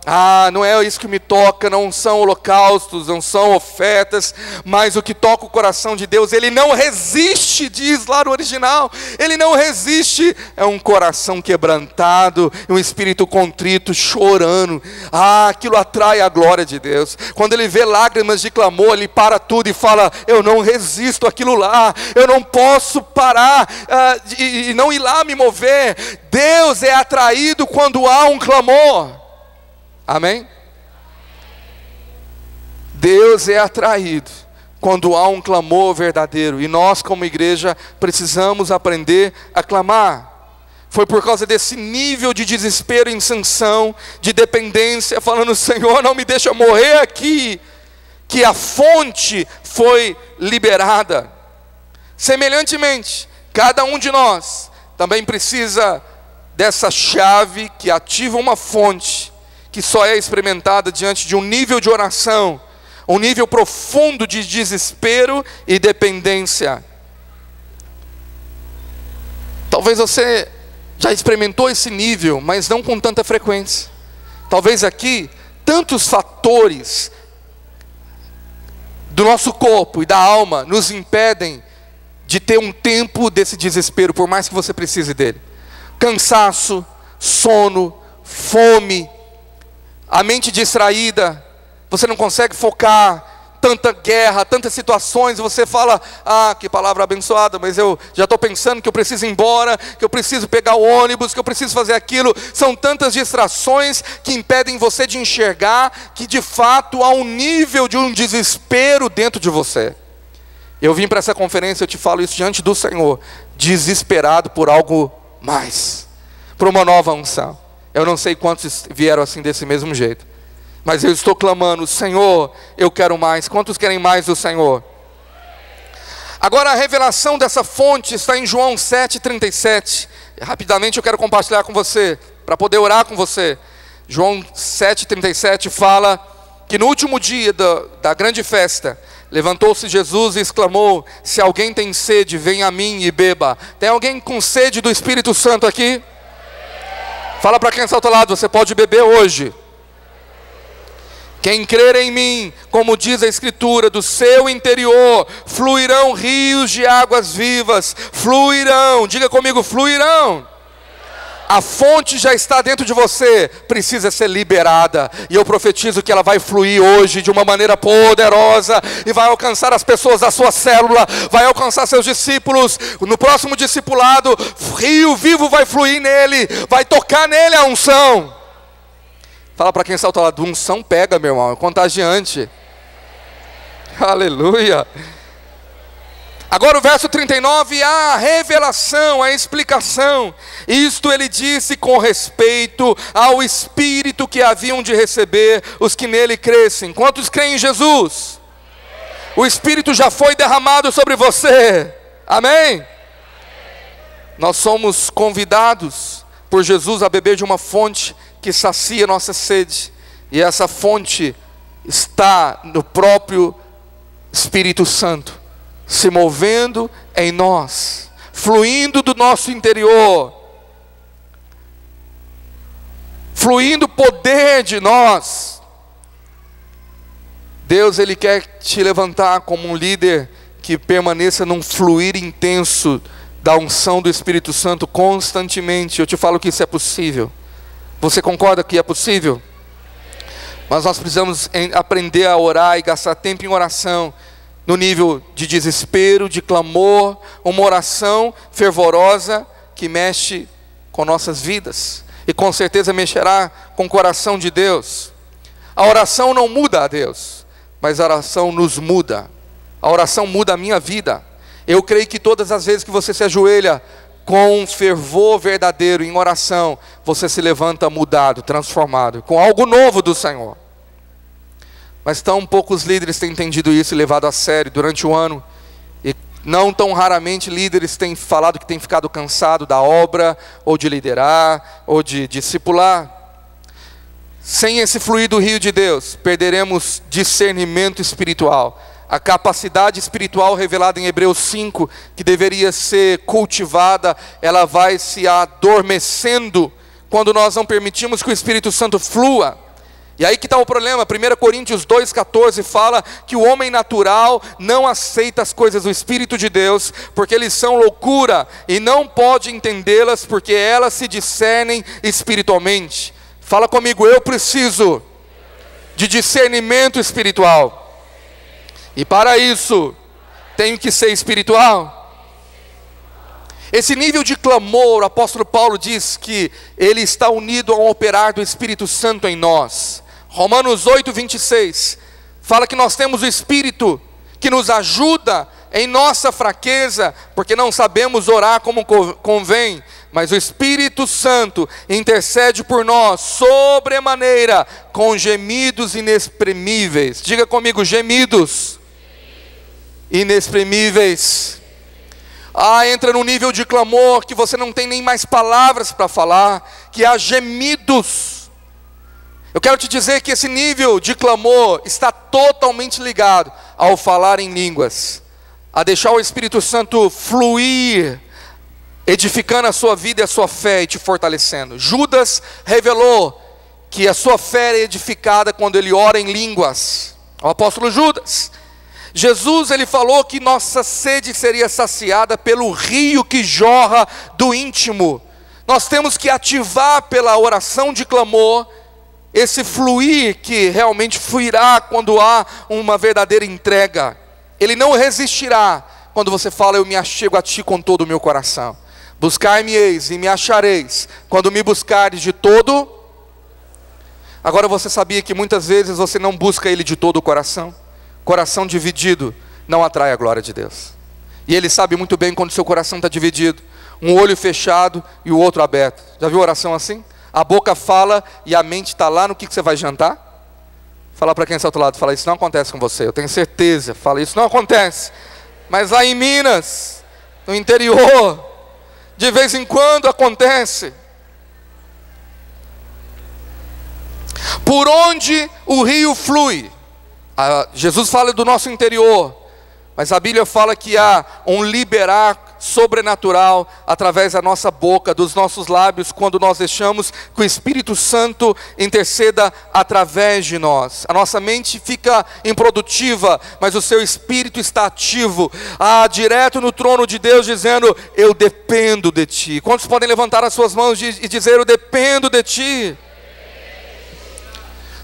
não é isso que me toca, não são holocaustos, não são ofertas, mas o que toca o coração de Deus, Ele não resiste, diz lá no original, Ele não resiste, é um coração quebrantado, um espírito contrito, chorando. Aquilo atrai a glória de Deus. Quando Ele vê lágrimas de clamor, Ele para tudo e fala: eu não resisto àquilo lá, eu não posso parar e não ir lá me mover. Deus é atraído quando há um clamor. Amém? Deus é atraído quando há um clamor verdadeiro. E nós, como igreja, precisamos aprender a clamar. Foi por causa desse nível de desespero, insanção, de dependência, falando: Senhor, não me deixa morrer aqui, que a fonte foi liberada. Semelhantemente, cada um de nós também precisa dessa chave que ativa uma fonte, que só é experimentada diante de um nível de oração, um nível profundo de desespero e dependência. Talvez você já experimentou esse nível, mas não com tanta frequência. Talvez aqui, tantos fatores do nosso corpo e da alma nos impedem de ter um tempo desse desespero, por mais que você precise dele. Cansaço, sono, fome, a mente distraída, você não consegue focar, tanta guerra, tantas situações, você fala: ah, que palavra abençoada, mas eu já estou pensando que eu preciso ir embora, que eu preciso pegar o ônibus, que eu preciso fazer aquilo. São tantas distrações que impedem você de enxergar que de fato há um nível de um desespero dentro de você. Eu vim para essa conferência, eu te falo isso diante do Senhor, desesperado por algo mais, por uma nova unção. Eu não sei quantos vieram assim desse mesmo jeito, mas eu estou clamando: Senhor, eu quero mais. Quantos querem mais do Senhor? Agora, a revelação dessa fonte está em João 7,37. Rapidamente eu quero compartilhar com você, para poder orar com você. João 7,37 fala que no último dia da grande festa, levantou-se Jesus e exclamou: se alguém tem sede, venha a mim e beba. Tem alguém com sede do Espírito Santo aqui? Fala para quem está ao teu lado: você pode beber hoje. Quem crer em mim, como diz a Escritura, do seu interior fluirão rios de águas vivas. Fluirão, diga comigo: fluirão. A fonte já está dentro de você, precisa ser liberada. E eu profetizo que ela vai fluir hoje de uma maneira poderosa, e vai alcançar as pessoas da sua célula, vai alcançar seus discípulos. No próximo discipulado, rio vivo vai fluir nele, vai tocar nele a unção. Fala para quem está ao teu lado: unção pega, meu irmão, é contagiante. Aleluia. Agora o verso 39, a revelação, a explicação. Isto ele disse com respeito ao Espírito que haviam de receber os que nele crescem. Quantos creem em Jesus? O Espírito já foi derramado sobre você. Amém? Nós somos convidados por Jesus a beber de uma fonte que sacia nossa sede. E essa fonte está no próprio Espírito Santo, se movendo em nós, fluindo do nosso interior, fluindo poder de nós. Deus, Ele quer te levantar como um líder que permaneça num fluir intenso da unção do Espírito Santo constantemente. Eu te falo que isso é possível. Você concorda que é possível? Mas nós precisamos aprender a orar e gastar tempo em oração, no nível de desespero, de clamor, uma oração fervorosa que mexe com nossas vidas, e com certeza mexerá com o coração de Deus. A oração não muda a Deus, mas a oração nos muda. A oração muda a minha vida. Eu creio que todas as vezes que você se ajoelha com fervor verdadeiro em oração, você se levanta mudado, transformado, com algo novo do Senhor. Mas tão poucos líderes têm entendido isso e levado a sério durante o ano. E não tão raramente líderes têm falado que têm ficado cansados da obra, ou de liderar, ou de discipular. Sem esse fluir do rio de Deus, perderemos discernimento espiritual. A capacidade espiritual revelada em Hebreus 5, que deveria ser cultivada, ela vai se adormecendo quando nós não permitimos que o Espírito Santo flua. E aí que está o problema. 1 Coríntios 2,14 fala que o homem natural não aceita as coisas do Espírito de Deus, porque eles são loucura, e não pode entendê-las, porque elas se discernem espiritualmente. Fala comigo: eu preciso de discernimento espiritual. E para isso, tenho que ser espiritual. Esse nível de clamor, o apóstolo Paulo diz que ele está unido ao operar do Espírito Santo em nós. Romanos 8,26 fala que nós temos o Espírito que nos ajuda em nossa fraqueza, porque não sabemos orar como convém, mas o Espírito Santo intercede por nós sobremaneira, com gemidos inexprimíveis. Diga comigo, gemidos inexprimíveis. Entra num nível de clamor que você não tem nem mais palavras para falar, que há gemidos. Eu quero te dizer que esse nível de clamor está totalmente ligado ao falar em línguas, a deixar o Espírito Santo fluir, edificando a sua vida e a sua fé e te fortalecendo. Judas revelou que a sua fé é edificada quando ele ora em línguas. O apóstolo Judas. Jesus, ele falou que nossa sede seria saciada pelo rio que jorra do íntimo. Nós temos que ativar pela oração de clamor esse fluir que realmente fluirá quando há uma verdadeira entrega. Ele não resistirá quando você fala: eu me achego a ti com todo o meu coração. Buscar-me-eis e me achareis quando me buscares de todo. Agora, você sabia que muitas vezes você não busca ele de todo o coração? Coração dividido não atrai a glória de Deus. E ele sabe muito bem quando seu coração está dividido, um olho fechado e o outro aberto. Já viu oração assim? A boca fala e a mente está lá no que você vai jantar. Fala para quem está ao outro lado, fala: isso não acontece com você, eu tenho certeza. Fala: isso não acontece. Mas lá em Minas, no interior, de vez em quando acontece. Por onde o rio flui? Jesus fala do nosso interior, mas a Bíblia fala que há um liberar sobrenatural através da nossa boca, dos nossos lábios, quando nós deixamos que o Espírito Santo interceda através de nós. A nossa mente fica improdutiva, mas o seu espírito está ativo, direto no trono de Deus, dizendo: eu dependo de ti. Quantos podem levantar as suas mãos e dizer: eu dependo de ti?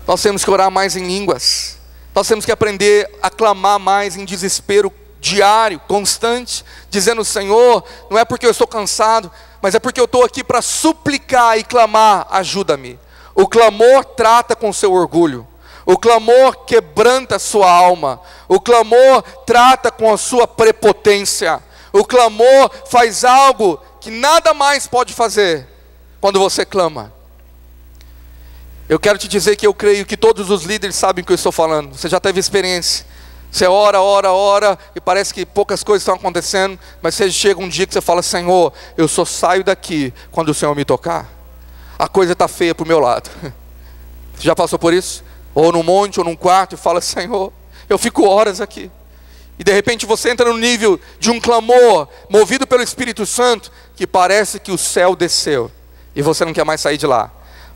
Nós temos que orar mais em línguas. Nós temos que aprender a clamar mais em desespero diário, constante, dizendo: Senhor, não é porque eu estou cansado, mas é porque eu estou aqui para suplicar e clamar, ajuda-me. O clamor trata com o seu orgulho, o clamor quebranta a sua alma, o clamor trata com a sua prepotência, o clamor faz algo que nada mais pode fazer quando você clama. Eu quero te dizer que eu creio que todos os líderes sabem o que eu estou falando. Você já teve experiência. Você ora, e parece que poucas coisas estão acontecendo, mas você chega um dia que você fala: Senhor, eu só saio daqui quando o Senhor me tocar. A coisa está feia para o meu lado. Você já passou por isso? Ou num monte, ou num quarto, e fala: Senhor, eu fico horas aqui. E de repente você entra no nível de um clamor, movido pelo Espírito Santo, que parece que o céu desceu, e você não quer mais sair de lá.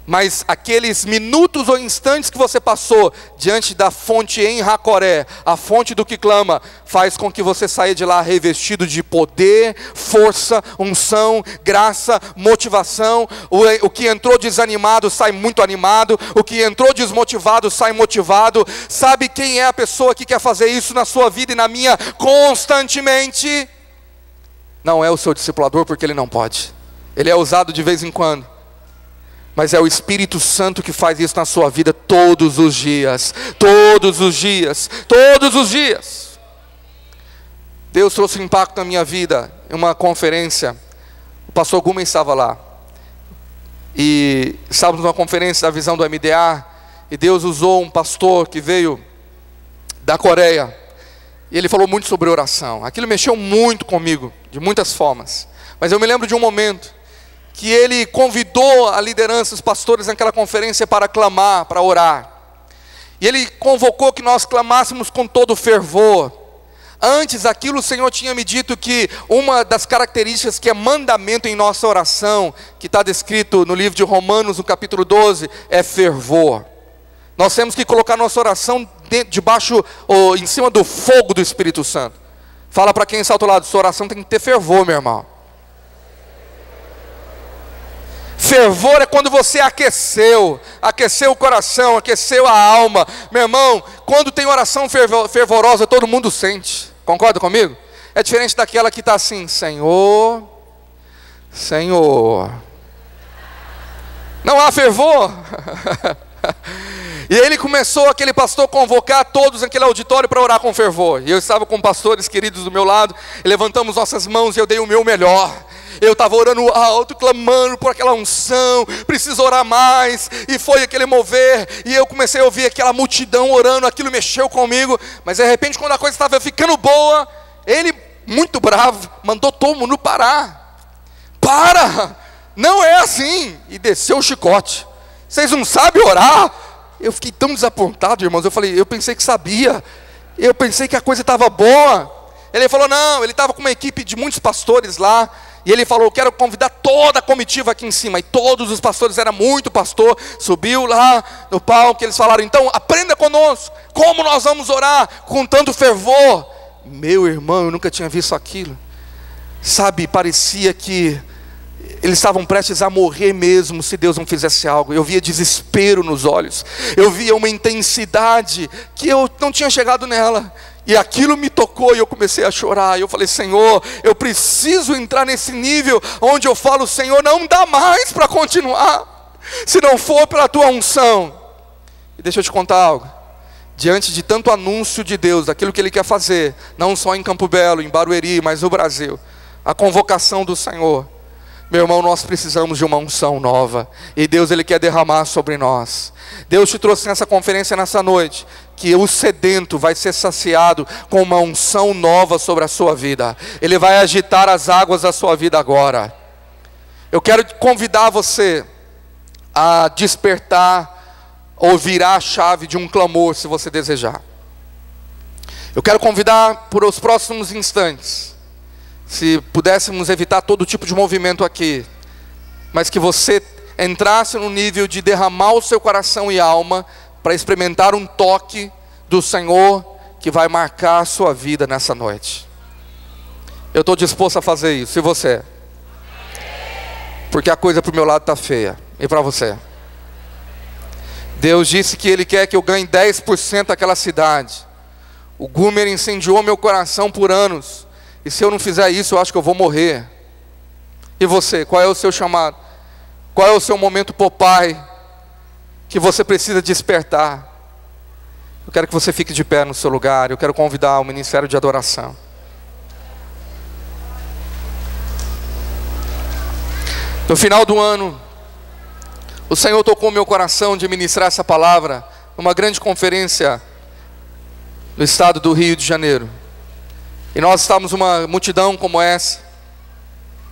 Mas aqueles minutos ou instantes que você passou diante da fonte em Racoré, a fonte do que clama, faz com que você saia de lá revestido de poder, força, unção, graça, motivação. O que entrou desanimado sai muito animado, o que entrou desmotivado sai motivado. Sabe quem é a pessoa que quer fazer isso na sua vida e na minha constantemente? Não é o seu discipulador, porque ele não pode. Ele é usado de vez em quando. Mas é o Espírito Santo que faz isso na sua vida todos os dias. Todos os dias. Todos os dias. Deus trouxe um impacto na minha vida. Em uma conferência, o pastor Gumen estava lá. E estávamos numa conferência da visão do MDA. E Deus usou um pastor que veio da Coreia. E ele falou muito sobre oração. Aquilo mexeu muito comigo, de muitas formas. Mas eu me lembro de um momento que ele convidou a liderança, os pastores naquela conferência para clamar, para orar. E ele convocou que nós clamássemos com todo fervor. Antes daquilo, o Senhor tinha me dito que uma das características que é mandamento em nossa oração, que está descrito no livro de Romanos, no capítulo 12, é fervor. Nós temos que colocar nossa oração debaixo, ou em cima do fogo do Espírito Santo. Fala para quem está ao outro lado: sua oração tem que ter fervor, meu irmão. Fervor é quando você aqueceu o coração, aqueceu a alma. Meu irmão, quando tem oração fervorosa, todo mundo sente. Concorda comigo? É diferente daquela que está assim: Senhor, Senhor. Não há fervor. E ele começou, aquele pastor, a convocar todos naquele auditório para orar com fervor. E eu estava com pastores queridos do meu lado, e levantamos nossas mãos e eu dei o meu melhor. Eu estava orando alto, clamando por aquela unção, preciso orar mais. E foi aquele mover, e eu comecei a ouvir aquela multidão orando, aquilo mexeu comigo. Mas de repente, quando a coisa estava ficando boa, ele, muito bravo, mandou todo mundo parar. Para, não é assim. E desceu o chicote. Vocês não sabem orar? Eu fiquei tão desapontado, irmãos. Eu pensei que sabia. Eu pensei que a coisa estava boa. Ele falou, não, ele estava com uma equipe de muitos pastores lá. E ele falou, eu quero convidar toda a comitiva aqui em cima. E todos os pastores, era muito pastor, subiu lá no palco. Eles falaram, então aprenda conosco, como nós vamos orar com tanto fervor. Meu irmão, eu nunca tinha visto aquilo. Sabe, parecia que eles estavam prestes a morrer mesmo se Deus não fizesse algo. Eu via desespero nos olhos. Eu via uma intensidade que eu não tinha chegado nela. E aquilo me tocou e eu comecei a chorar. E eu falei, Senhor, eu preciso entrar nesse nível onde eu falo, Senhor, não dá mais para continuar, se não for pela tua unção. E deixa eu te contar algo. Diante de tanto anúncio de Deus, daquilo que Ele quer fazer, não só em Campo Belo, em Barueri, mas no Brasil, a convocação do Senhor, meu irmão, nós precisamos de uma unção nova. E Deus, Ele quer derramar sobre nós. Deus te trouxe nessa conferência nessa noite, que o sedento vai ser saciado com uma unção nova sobre a sua vida. Ele vai agitar as águas da sua vida agora. Eu quero convidar você a despertar ou virar a chave de um clamor, se você desejar. Eu quero convidar por os próximos instantes, se pudéssemos evitar todo tipo de movimento aqui, mas que você entrasse no nível de derramar o seu coração e alma para experimentar um toque do Senhor que vai marcar a sua vida nessa noite. Eu estou disposto a fazer isso, e você? Porque a coisa para o meu lado está feia, e para você? Deus disse que Ele quer que eu ganhe 10% daquela cidade. O Gumer incendiou meu coração por anos, e se eu não fizer isso, eu acho que eu vou morrer. E você, qual é o seu chamado? Qual é o seu momento Popeye que você precisa despertar? Eu quero que você fique de pé no seu lugar. Eu quero convidar o ministério de adoração. No final do ano, o Senhor tocou meu coração de ministrar essa palavra numa grande conferência no estado do Rio de Janeiro. E nós estávamos uma multidão como essa.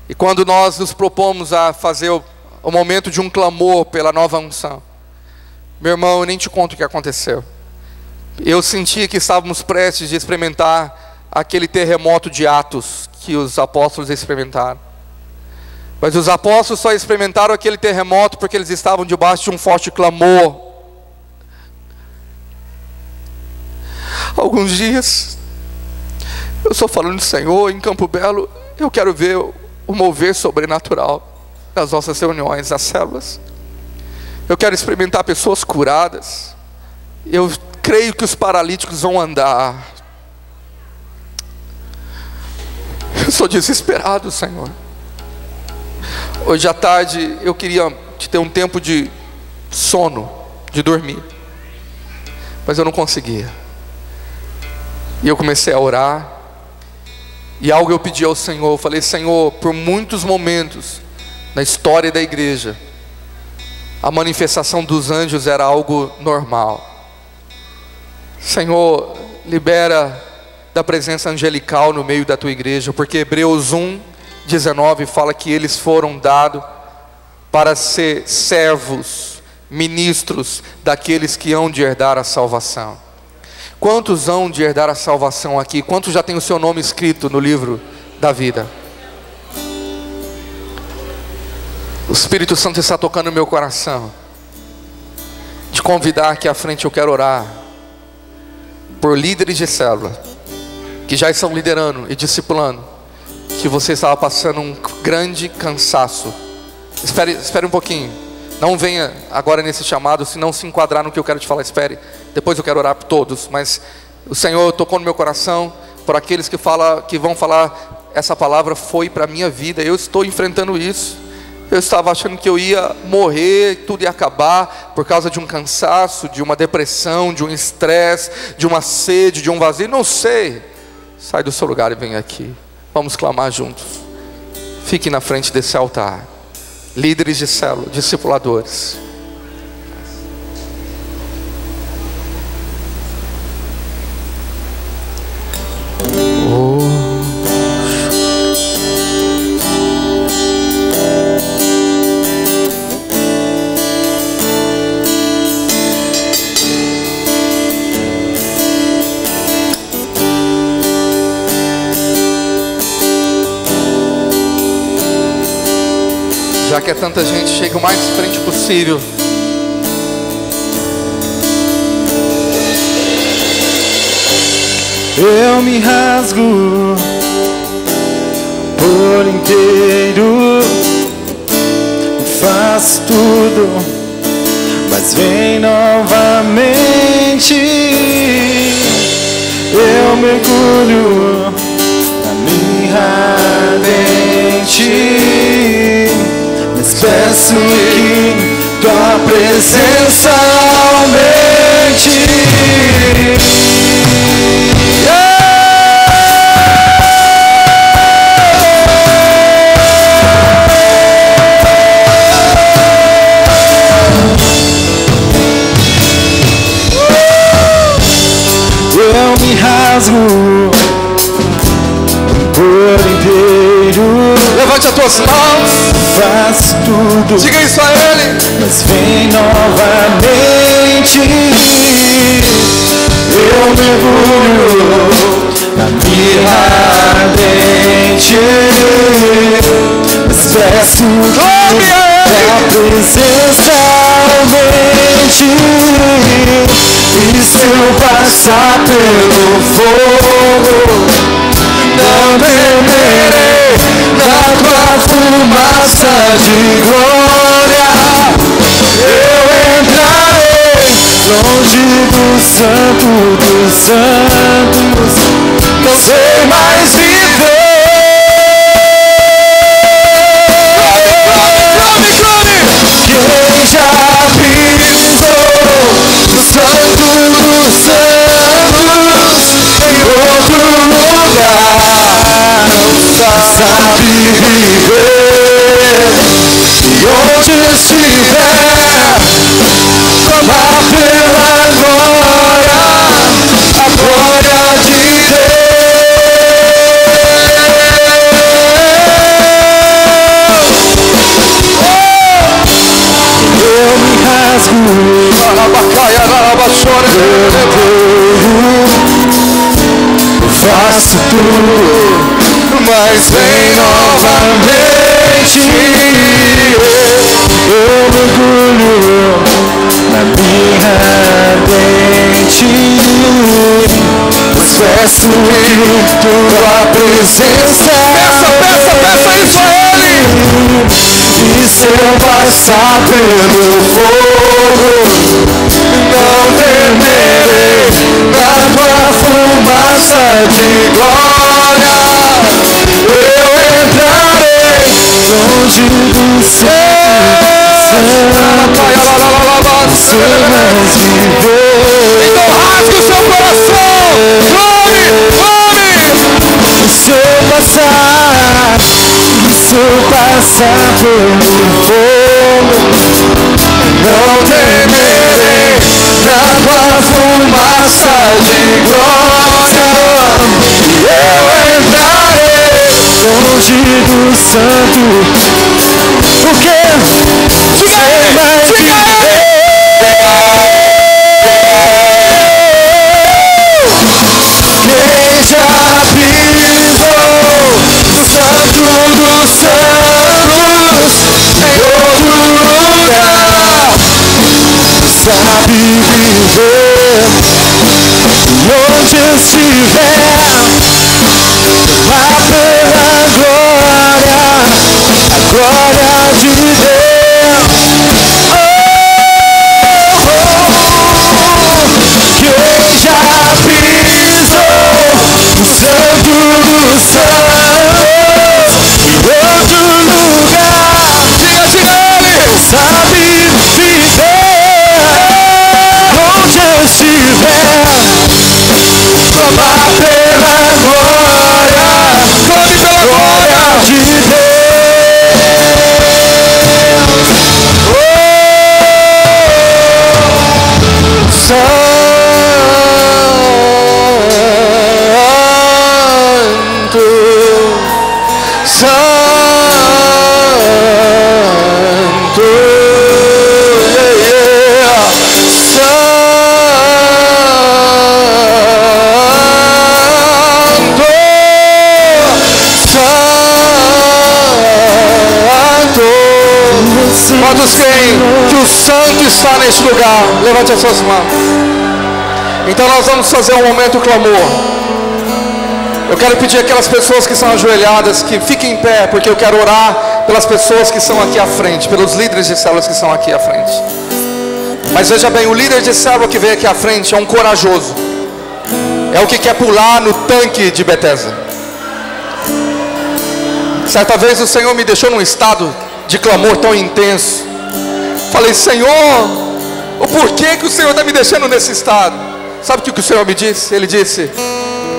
E quando nós nos propomos a fazer o momento de um clamor pela nova unção, meu irmão, eu nem te conto o que aconteceu. Eu senti que estávamos prestes de experimentar aquele terremoto de Atos que os apóstolos experimentaram. Mas os apóstolos só experimentaram aquele terremoto porque eles estavam debaixo de um forte clamor. Alguns dias eu estou falando, Senhor, em Campo Belo, eu quero ver o mover sobrenatural das nossas reuniões, das células. Eu quero experimentar pessoas curadas. Eu creio que os paralíticos vão andar. Eu sou desesperado, Senhor. Hoje à tarde eu queria ter um tempo de sono, de dormir, mas eu não conseguia. E eu comecei a orar. E algo eu pedi ao Senhor, eu falei, Senhor, por muitos momentos na história da igreja, a manifestação dos anjos era algo normal. Senhor, libera da presença angelical no meio da tua igreja, porque Hebreus 1:19 fala que eles foram dados para ser servos, ministros daqueles que hão de herdar a salvação. Quantos hão de herdar a salvação aqui? Quantos já tem o seu nome escrito no livro da vida? O Espírito Santo está tocando no meu coração, de convidar aqui à frente. Eu quero orar por líderes de célula que já estão liderando e discipulando, que você estava passando um grande cansaço. Espere um pouquinho. Não venha agora nesse chamado se não se enquadrar no que eu quero te falar. Espere, depois eu quero orar por todos. Mas o Senhor tocou no meu coração por aqueles que vão falar, essa palavra foi para a minha vida. Eu estou enfrentando isso. Eu estava achando que eu ia morrer, tudo ia acabar por causa de um cansaço, de uma depressão, de um estresse, de uma sede, de um vazio, não sei. Sai do seu lugar e vem aqui. Vamos clamar juntos. Fique na frente desse altar. Líderes de célula, discipuladores. Já que é tanta gente, chega o mais frente possível. Eu me rasgo por inteiro, faço tudo, mas vem novamente. Eu mergulho na minha ardente, mas peço que tua presença aumente. Eu me rasgo por inteiro. Levante as tuas mãos. Faço tudo. Diga isso a Ele. Mas vem novamente. Eu mergulho na minha ardente, mas peço que a presença aumente. E se eu passar pelo fogo, não temerei, na tua fumaça de glória eu entrarei, longe do santo dos santos, não sei mais viver. Quem já pisou no santo dos santos, em outro lugar, não sabe viver. E onde estiver, clamar pela glória, a glória de Eu me rasgo, faço tudo, mas vem novamente. Eu mergulho na minha ardente, mas peço que tua presença Peça isso a Ele. E se eu passar pelo fogo, não temerei, na tua fumaça de glória eu entrarei, longe do céu, sem mais viver. Então rasgue o seu coração. Clame, clame. Se eu passar pelo fogo, não temerei, na tua fumaça de glória eu entrarei, longe do santo. O que? Sem mais viver. Quem já pisou no santo dos santos, em outro lugar, sabe viver. E onde estiver, vá pela glória, a glória de Deus. Quem já pisou no santo dos santos, em outro lugar, Santo está neste lugar. Levante as suas mãos. Então nós vamos fazer um momento clamor. Eu quero pedir aquelas pessoas que são ajoelhadas que fiquem em pé, porque eu quero orar pelas pessoas que estão aqui à frente, pelos líderes de células que estão aqui à frente. Mas veja bem, o líder de célula que vem aqui à frente é um corajoso. É o que quer pular no tanque de Betesda. Certa vez o Senhor me deixou num estado de clamor tão intenso. Falei: Senhor, o porquê que o Senhor está me deixando nesse estado? Sabe o que o Senhor me disse? Ele disse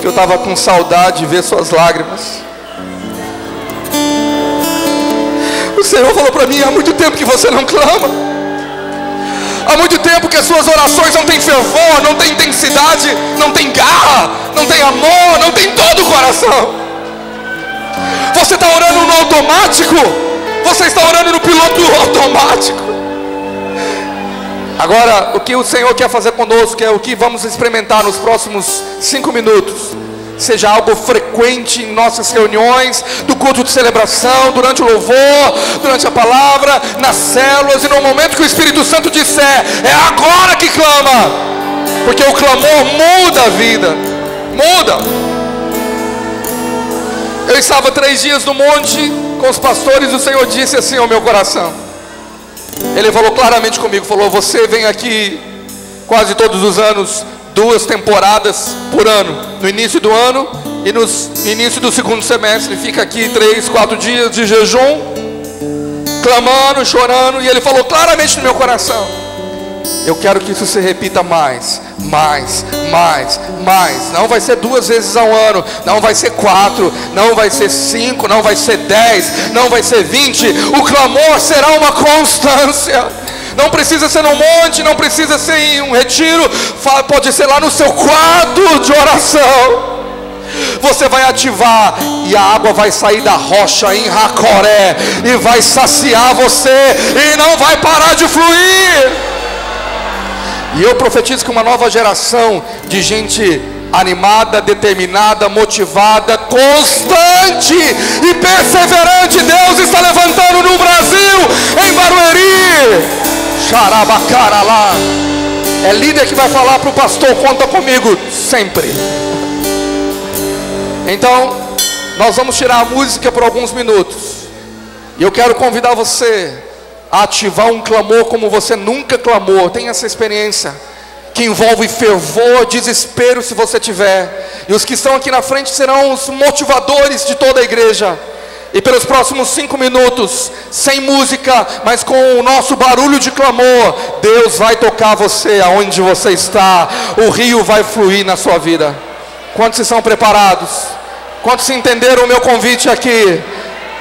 que eu estava com saudade de ver suas lágrimas. O Senhor falou para mim: há muito tempo que você não clama. Há muito tempo que as suas orações não têm fervor, não têm intensidade, não tem garra, não tem amor, não tem todo o coração. Você está orando no automático. Você está orando no piloto automático. Agora, o que o Senhor quer fazer conosco, é o que vamos experimentar nos próximos 5 minutos. Seja algo frequente em nossas reuniões, do culto de celebração, durante o louvor, durante a palavra, nas células, e no momento que o Espírito Santo disser: é agora que clama. Porque o clamor muda a vida. Muda. Eu estava 3 dias no monte com os pastores, e o Senhor disse assim ao meu coração. Ele falou claramente comigo, falou: você vem aqui quase todos os anos, 2 temporadas por ano, no início do ano e no início do segundo semestre, fica aqui 3, 4 dias de jejum, clamando, chorando. E ele falou claramente no meu coração: eu quero que isso se repita mais. Não vai ser 2 vezes ao ano, não vai ser 4, não vai ser 5, não vai ser 10, não vai ser 20. O clamor será uma constância. Não precisa ser no monte, não precisa ser em um retiro, pode ser lá no seu quarto de oração. Você vai ativar e a água vai sair da rocha em Racoré e vai saciar você e não vai parar de fluir. E eu profetizo que uma nova geração de gente animada, determinada, motivada, constante e perseverante, Deus está levantando no Brasil, em Barueri. Xarabacaralá. É líder que vai falar para o pastor: conta comigo sempre. Então, nós vamos tirar a música por alguns minutos. E eu quero convidar você a ativar um clamor como você nunca clamou. Tem essa experiência que envolve fervor, desespero, se você tiver. E os que estão aqui na frente serão os motivadores de toda a igreja. E pelos próximos 5 minutos, sem música, mas com o nosso barulho de clamor, Deus vai tocar você aonde você está. O rio vai fluir na sua vida. Quantos estão preparados? Quantos entenderam o meu convite aqui?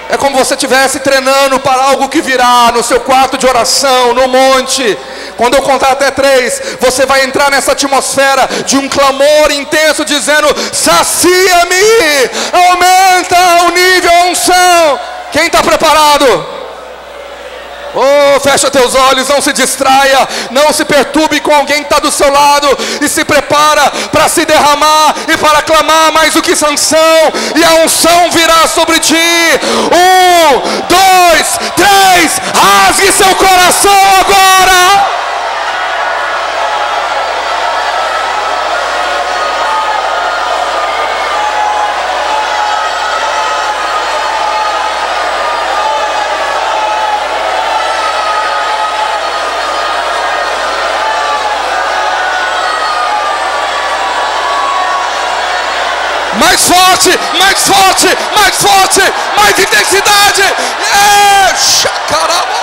É como se você estivesse treinando para algo que virá no seu quarto de oração, no monte. Quando eu contar até 3, você vai entrar nessa atmosfera de um clamor intenso, dizendo: sacia-me, aumenta o nível, a unção. Quem está preparado? Oh, fecha teus olhos, não se distraia, não se perturbe com alguém que está do seu lado, e se prepara para se derramar e para clamar mais do que Sansão, e a unção virá sobre ti. 1, 2, 3, rasgue seu coração agora. Mais forte, mais forte, mais forte, mais intensidade. Caramba.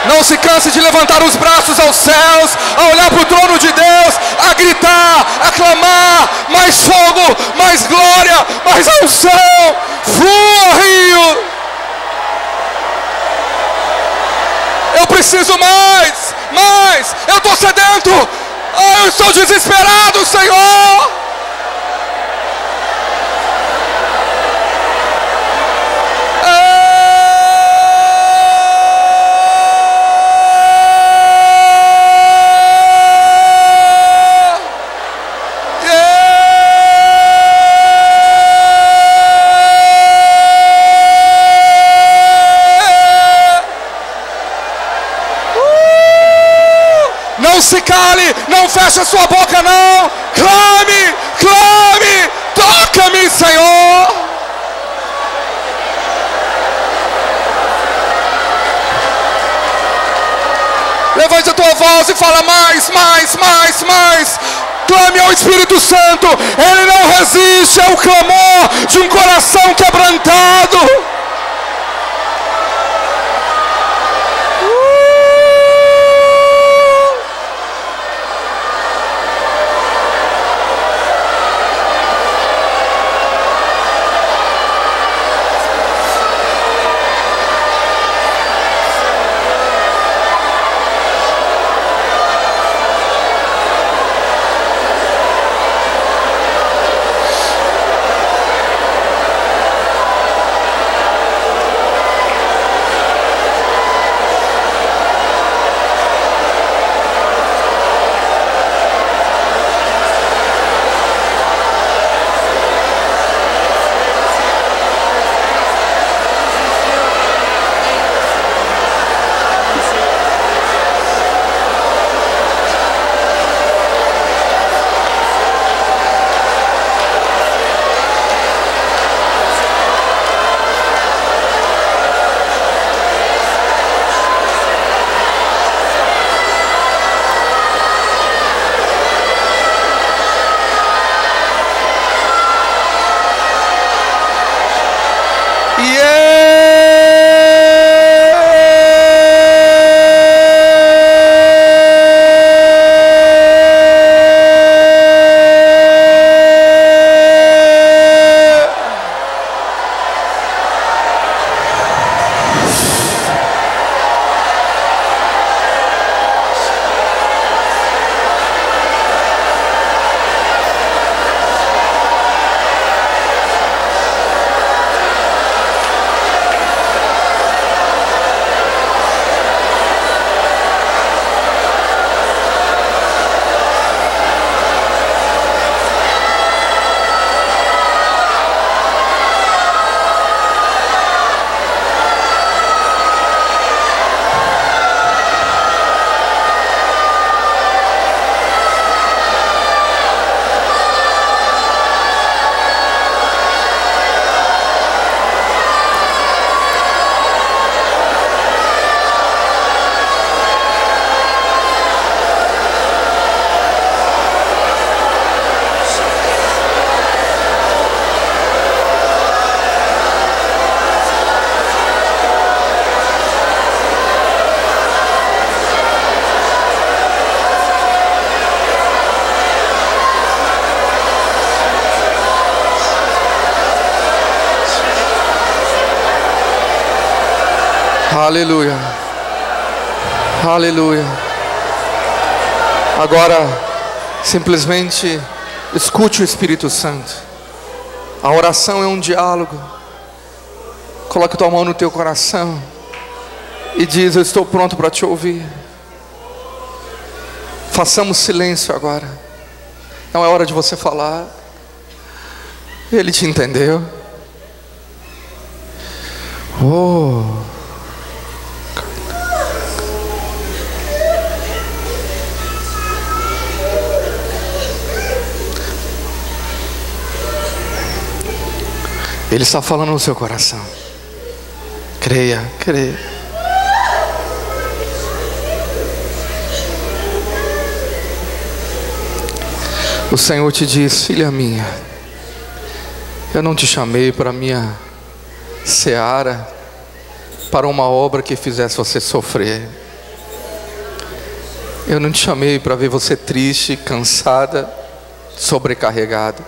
Não se canse de levantar os braços aos céus, a olhar para o trono de Deus, a gritar, a clamar: mais fogo, mais glória, mais unção. Flua, rio. Eu preciso mais, mais. Eu estou sedento. Eu estou desesperado, Senhor. Não se cale, não feche a sua boca não. Clame, clame, toca-me, Senhor. Levante a tua voz e fala: mais, mais, mais, mais. Clame ao Espírito Santo. Ele não resiste ao clamor de um coração quebrantado. Aleluia, aleluia. Agora, simplesmente escute o Espírito Santo. A oração é um diálogo. Coloque tua mão no teu coração e diz: eu estou pronto para te ouvir. Façamos silêncio agora. Não é hora de você falar. Ele te entendeu. Oh. Ele está falando no seu coração. Creia, creia. O Senhor te diz: filha minha, eu não te chamei para a minha seara, para uma obra que fizesse você sofrer. Eu não te chamei para ver você triste, cansada, sobrecarregada.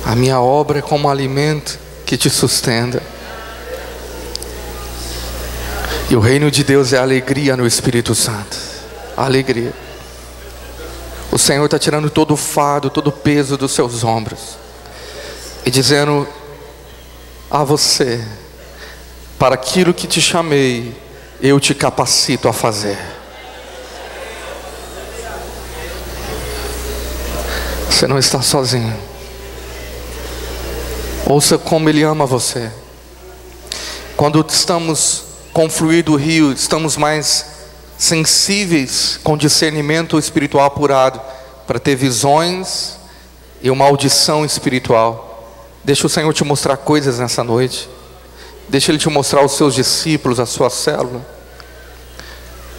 A minha obra é como alimento que te sustenta. E o reino de Deus é alegria no Espírito Santo. Alegria. O Senhor está tirando todo o fardo, todo o peso dos seus ombros e dizendo a você: para aquilo que te chamei, eu te capacito a fazer. Você não está sozinho. Ouça como Ele ama você. Quando estamos com o fluir do rio, estamos mais sensíveis, com discernimento espiritual apurado, para ter visões e uma audição espiritual. Deixa o Senhor te mostrar coisas nessa noite. Deixa Ele te mostrar os seus discípulos, a sua célula.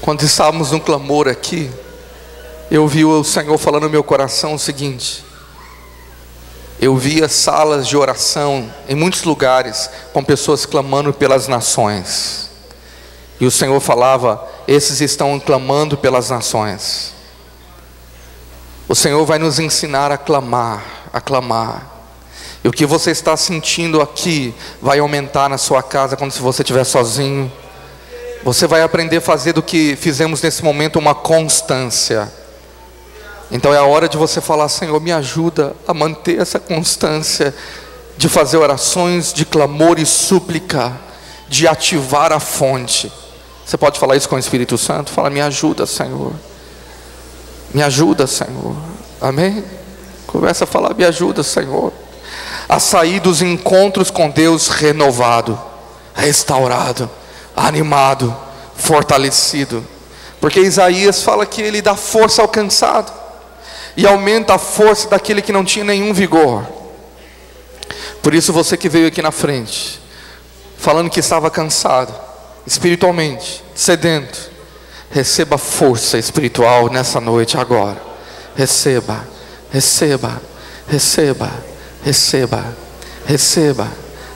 Quando estávamos no clamor aqui, eu vi o Senhor falando no meu coração o seguinte: eu via salas de oração em muitos lugares, com pessoas clamando pelas nações. E o Senhor falava: esses estão clamando pelas nações. O Senhor vai nos ensinar a clamar, a clamar. E o que você está sentindo aqui vai aumentar na sua casa quando você estiver sozinho. Você vai aprender a fazer do que fizemos nesse momento uma constância. Então é a hora de você falar: Senhor, me ajuda a manter essa constância, de fazer orações de clamor e súplica, de ativar a fonte. Você pode falar isso com o Espírito Santo? Fala: me ajuda, Senhor. Me ajuda, Senhor. Amém? Começa a falar: me ajuda, Senhor, a sair dos encontros com Deus renovado, restaurado, animado, fortalecido. Porque Isaías fala que Ele dá força ao cansado e aumenta a força daquele que não tinha nenhum vigor. Por isso você que veio aqui na frente, falando que estava cansado, espiritualmente, sedento, receba força espiritual nessa noite agora. Receba, receba, receba, receba, receba,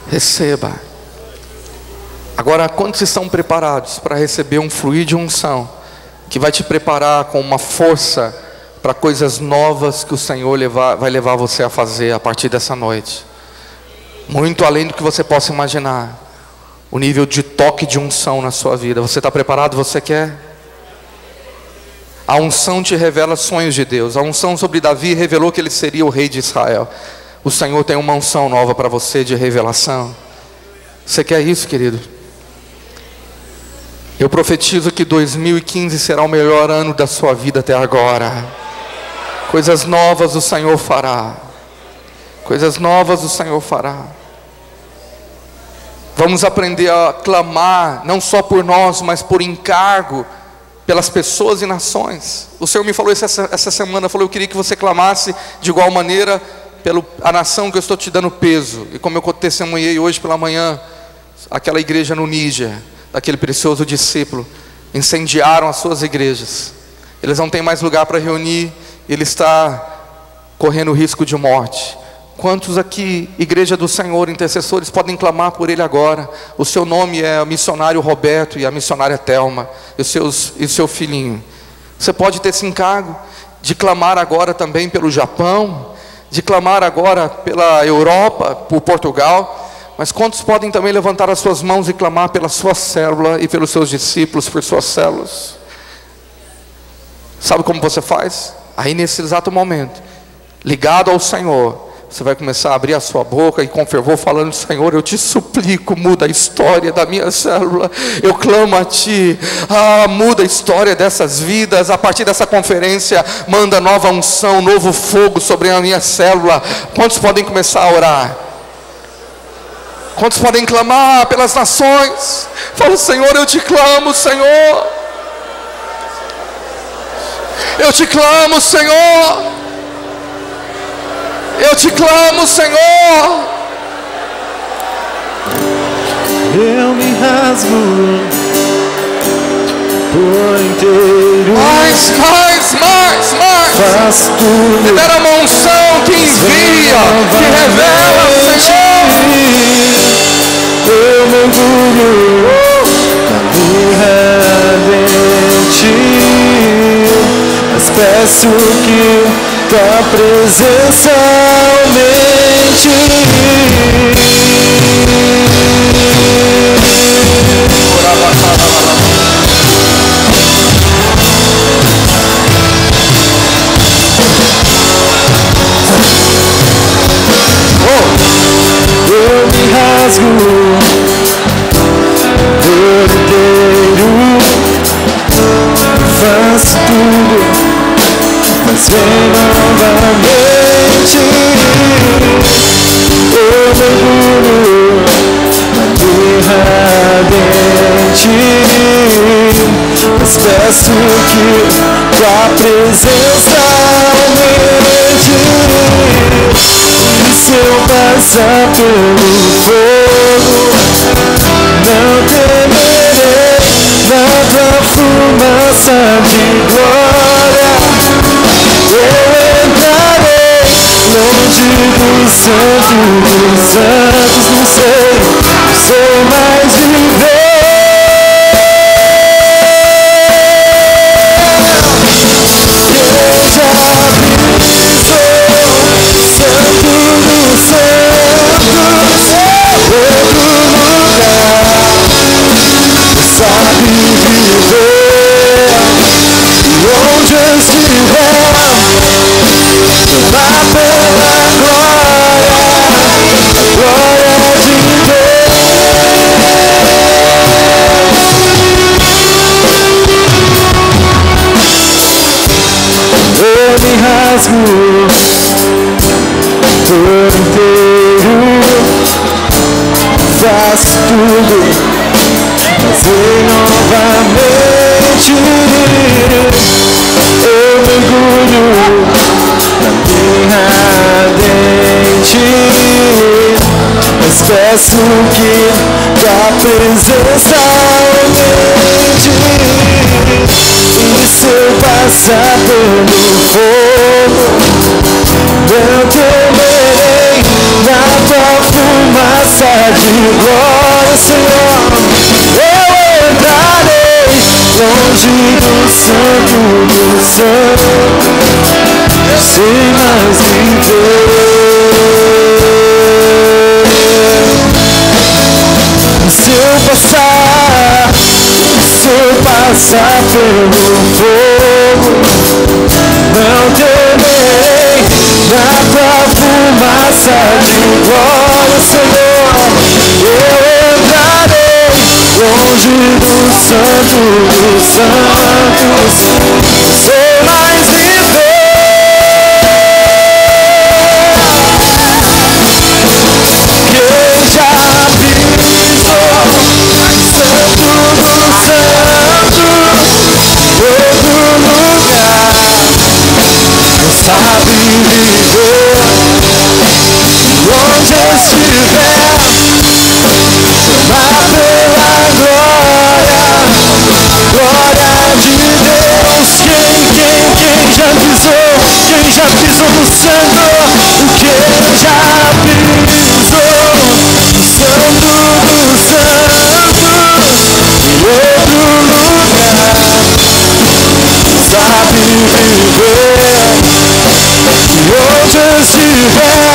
receba. Agora, quantos estão preparados para receber um fluir de unção que vai te preparar com uma força para coisas novas que o Senhor vai levar você a fazer a partir dessa noite? Muito além do que você possa imaginar. O nível de toque de unção na sua vida. Você está preparado? Você quer? A unção te revela sonhos de Deus. A unção sobre Davi revelou que ele seria o rei de Israel. O Senhor tem uma unção nova para você de revelação. Você quer isso, querido? Eu profetizo que 2015 será o melhor ano da sua vida até agora. Coisas novas o Senhor fará. Coisas novas o Senhor fará. Vamos aprender a clamar, não só por nós, mas por encargo, pelas pessoas e nações. O Senhor me falou isso essa semana, falou: eu queria que você clamasse de igual maneira pela nação que eu estou te dando peso. E como eu testemunhei hoje pela manhã, aquela igreja no Níger, daquele precioso discípulo, incendiaram as suas igrejas. Eles não têm mais lugar para reunir, ele está correndo risco de morte. Quantos aqui, igreja do Senhor, intercessores, podem clamar por ele agora? O seu nome é o missionário Roberto e a missionária Thelma e o seu filhinho. Você pode ter esse encargo de clamar agora também pelo Japão, de clamar agora pela Europa, por Portugal. Mas quantos podem também levantar as suas mãos e clamar pela sua célula e pelos seus discípulos, por suas células? Sabe como você faz? Aí nesse exato momento, ligado ao Senhor, você vai começar a abrir a sua boca e com fervor falando: Senhor, eu te suplico, muda a história da minha célula. Eu clamo a Ti, muda a história dessas vidas. A partir dessa conferência, manda nova unção, novo fogo sobre a minha célula. Quantos podem começar a orar? Quantos podem clamar pelas nações? Fala: Senhor, eu te clamo, Senhor. Eu te clamo, Senhor. Eu te clamo, Senhor. Eu me rasgo por inteiro. Mais. Faz tudo. Libera uma unção que envia, que revela, Senhor. Eu mergulho, caminho peço que tua presença aumente em mim. Eu me rasgo por inteiro, faço tudo, mas vem novamente. Eu mergulho na terra ardente, mas peço que tua presença aumente. E se eu passar pelo fogo, não temerei, na tua fumaça de glória eu entrarei, longe do santo dos santos. Não sei mais viver. Sabe viver onde eu estiver, lá pela glória de Deus. Eu me rasgo por inteiro, faço tudo, mas novamente eu mergulho na terra ardente, mas peço que tua presença aumente. E se eu passar pelo fogo, não temerei, na tua fumaça de glória, Senhor. Eu entrarei, longe do santo dos santos, sem mais viver. Se eu passar pelo fogo, não temerei, na tua fumaça de glória, Senhor. Eu entrarei, longe do santo dos santos, sem mais viver. Quem já pisou santo dos santos, todo lugar, não sabe viver onde eu estiver, lá pela glória de Deus. Quem já pisou no santo, quem já pisou no santo dos santos, em outro lugar, sabe viver onde eu estiver,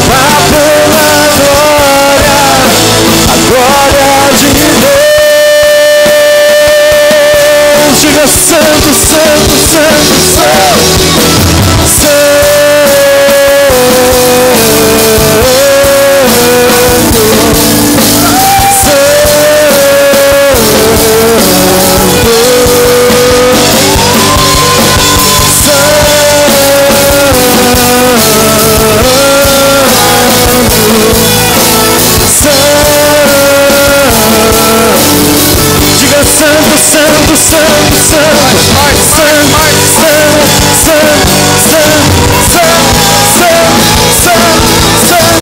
lá pela glória de Deus. Diga santo, santo, santo, santo, santo. Diga santo, santo, santo, santo.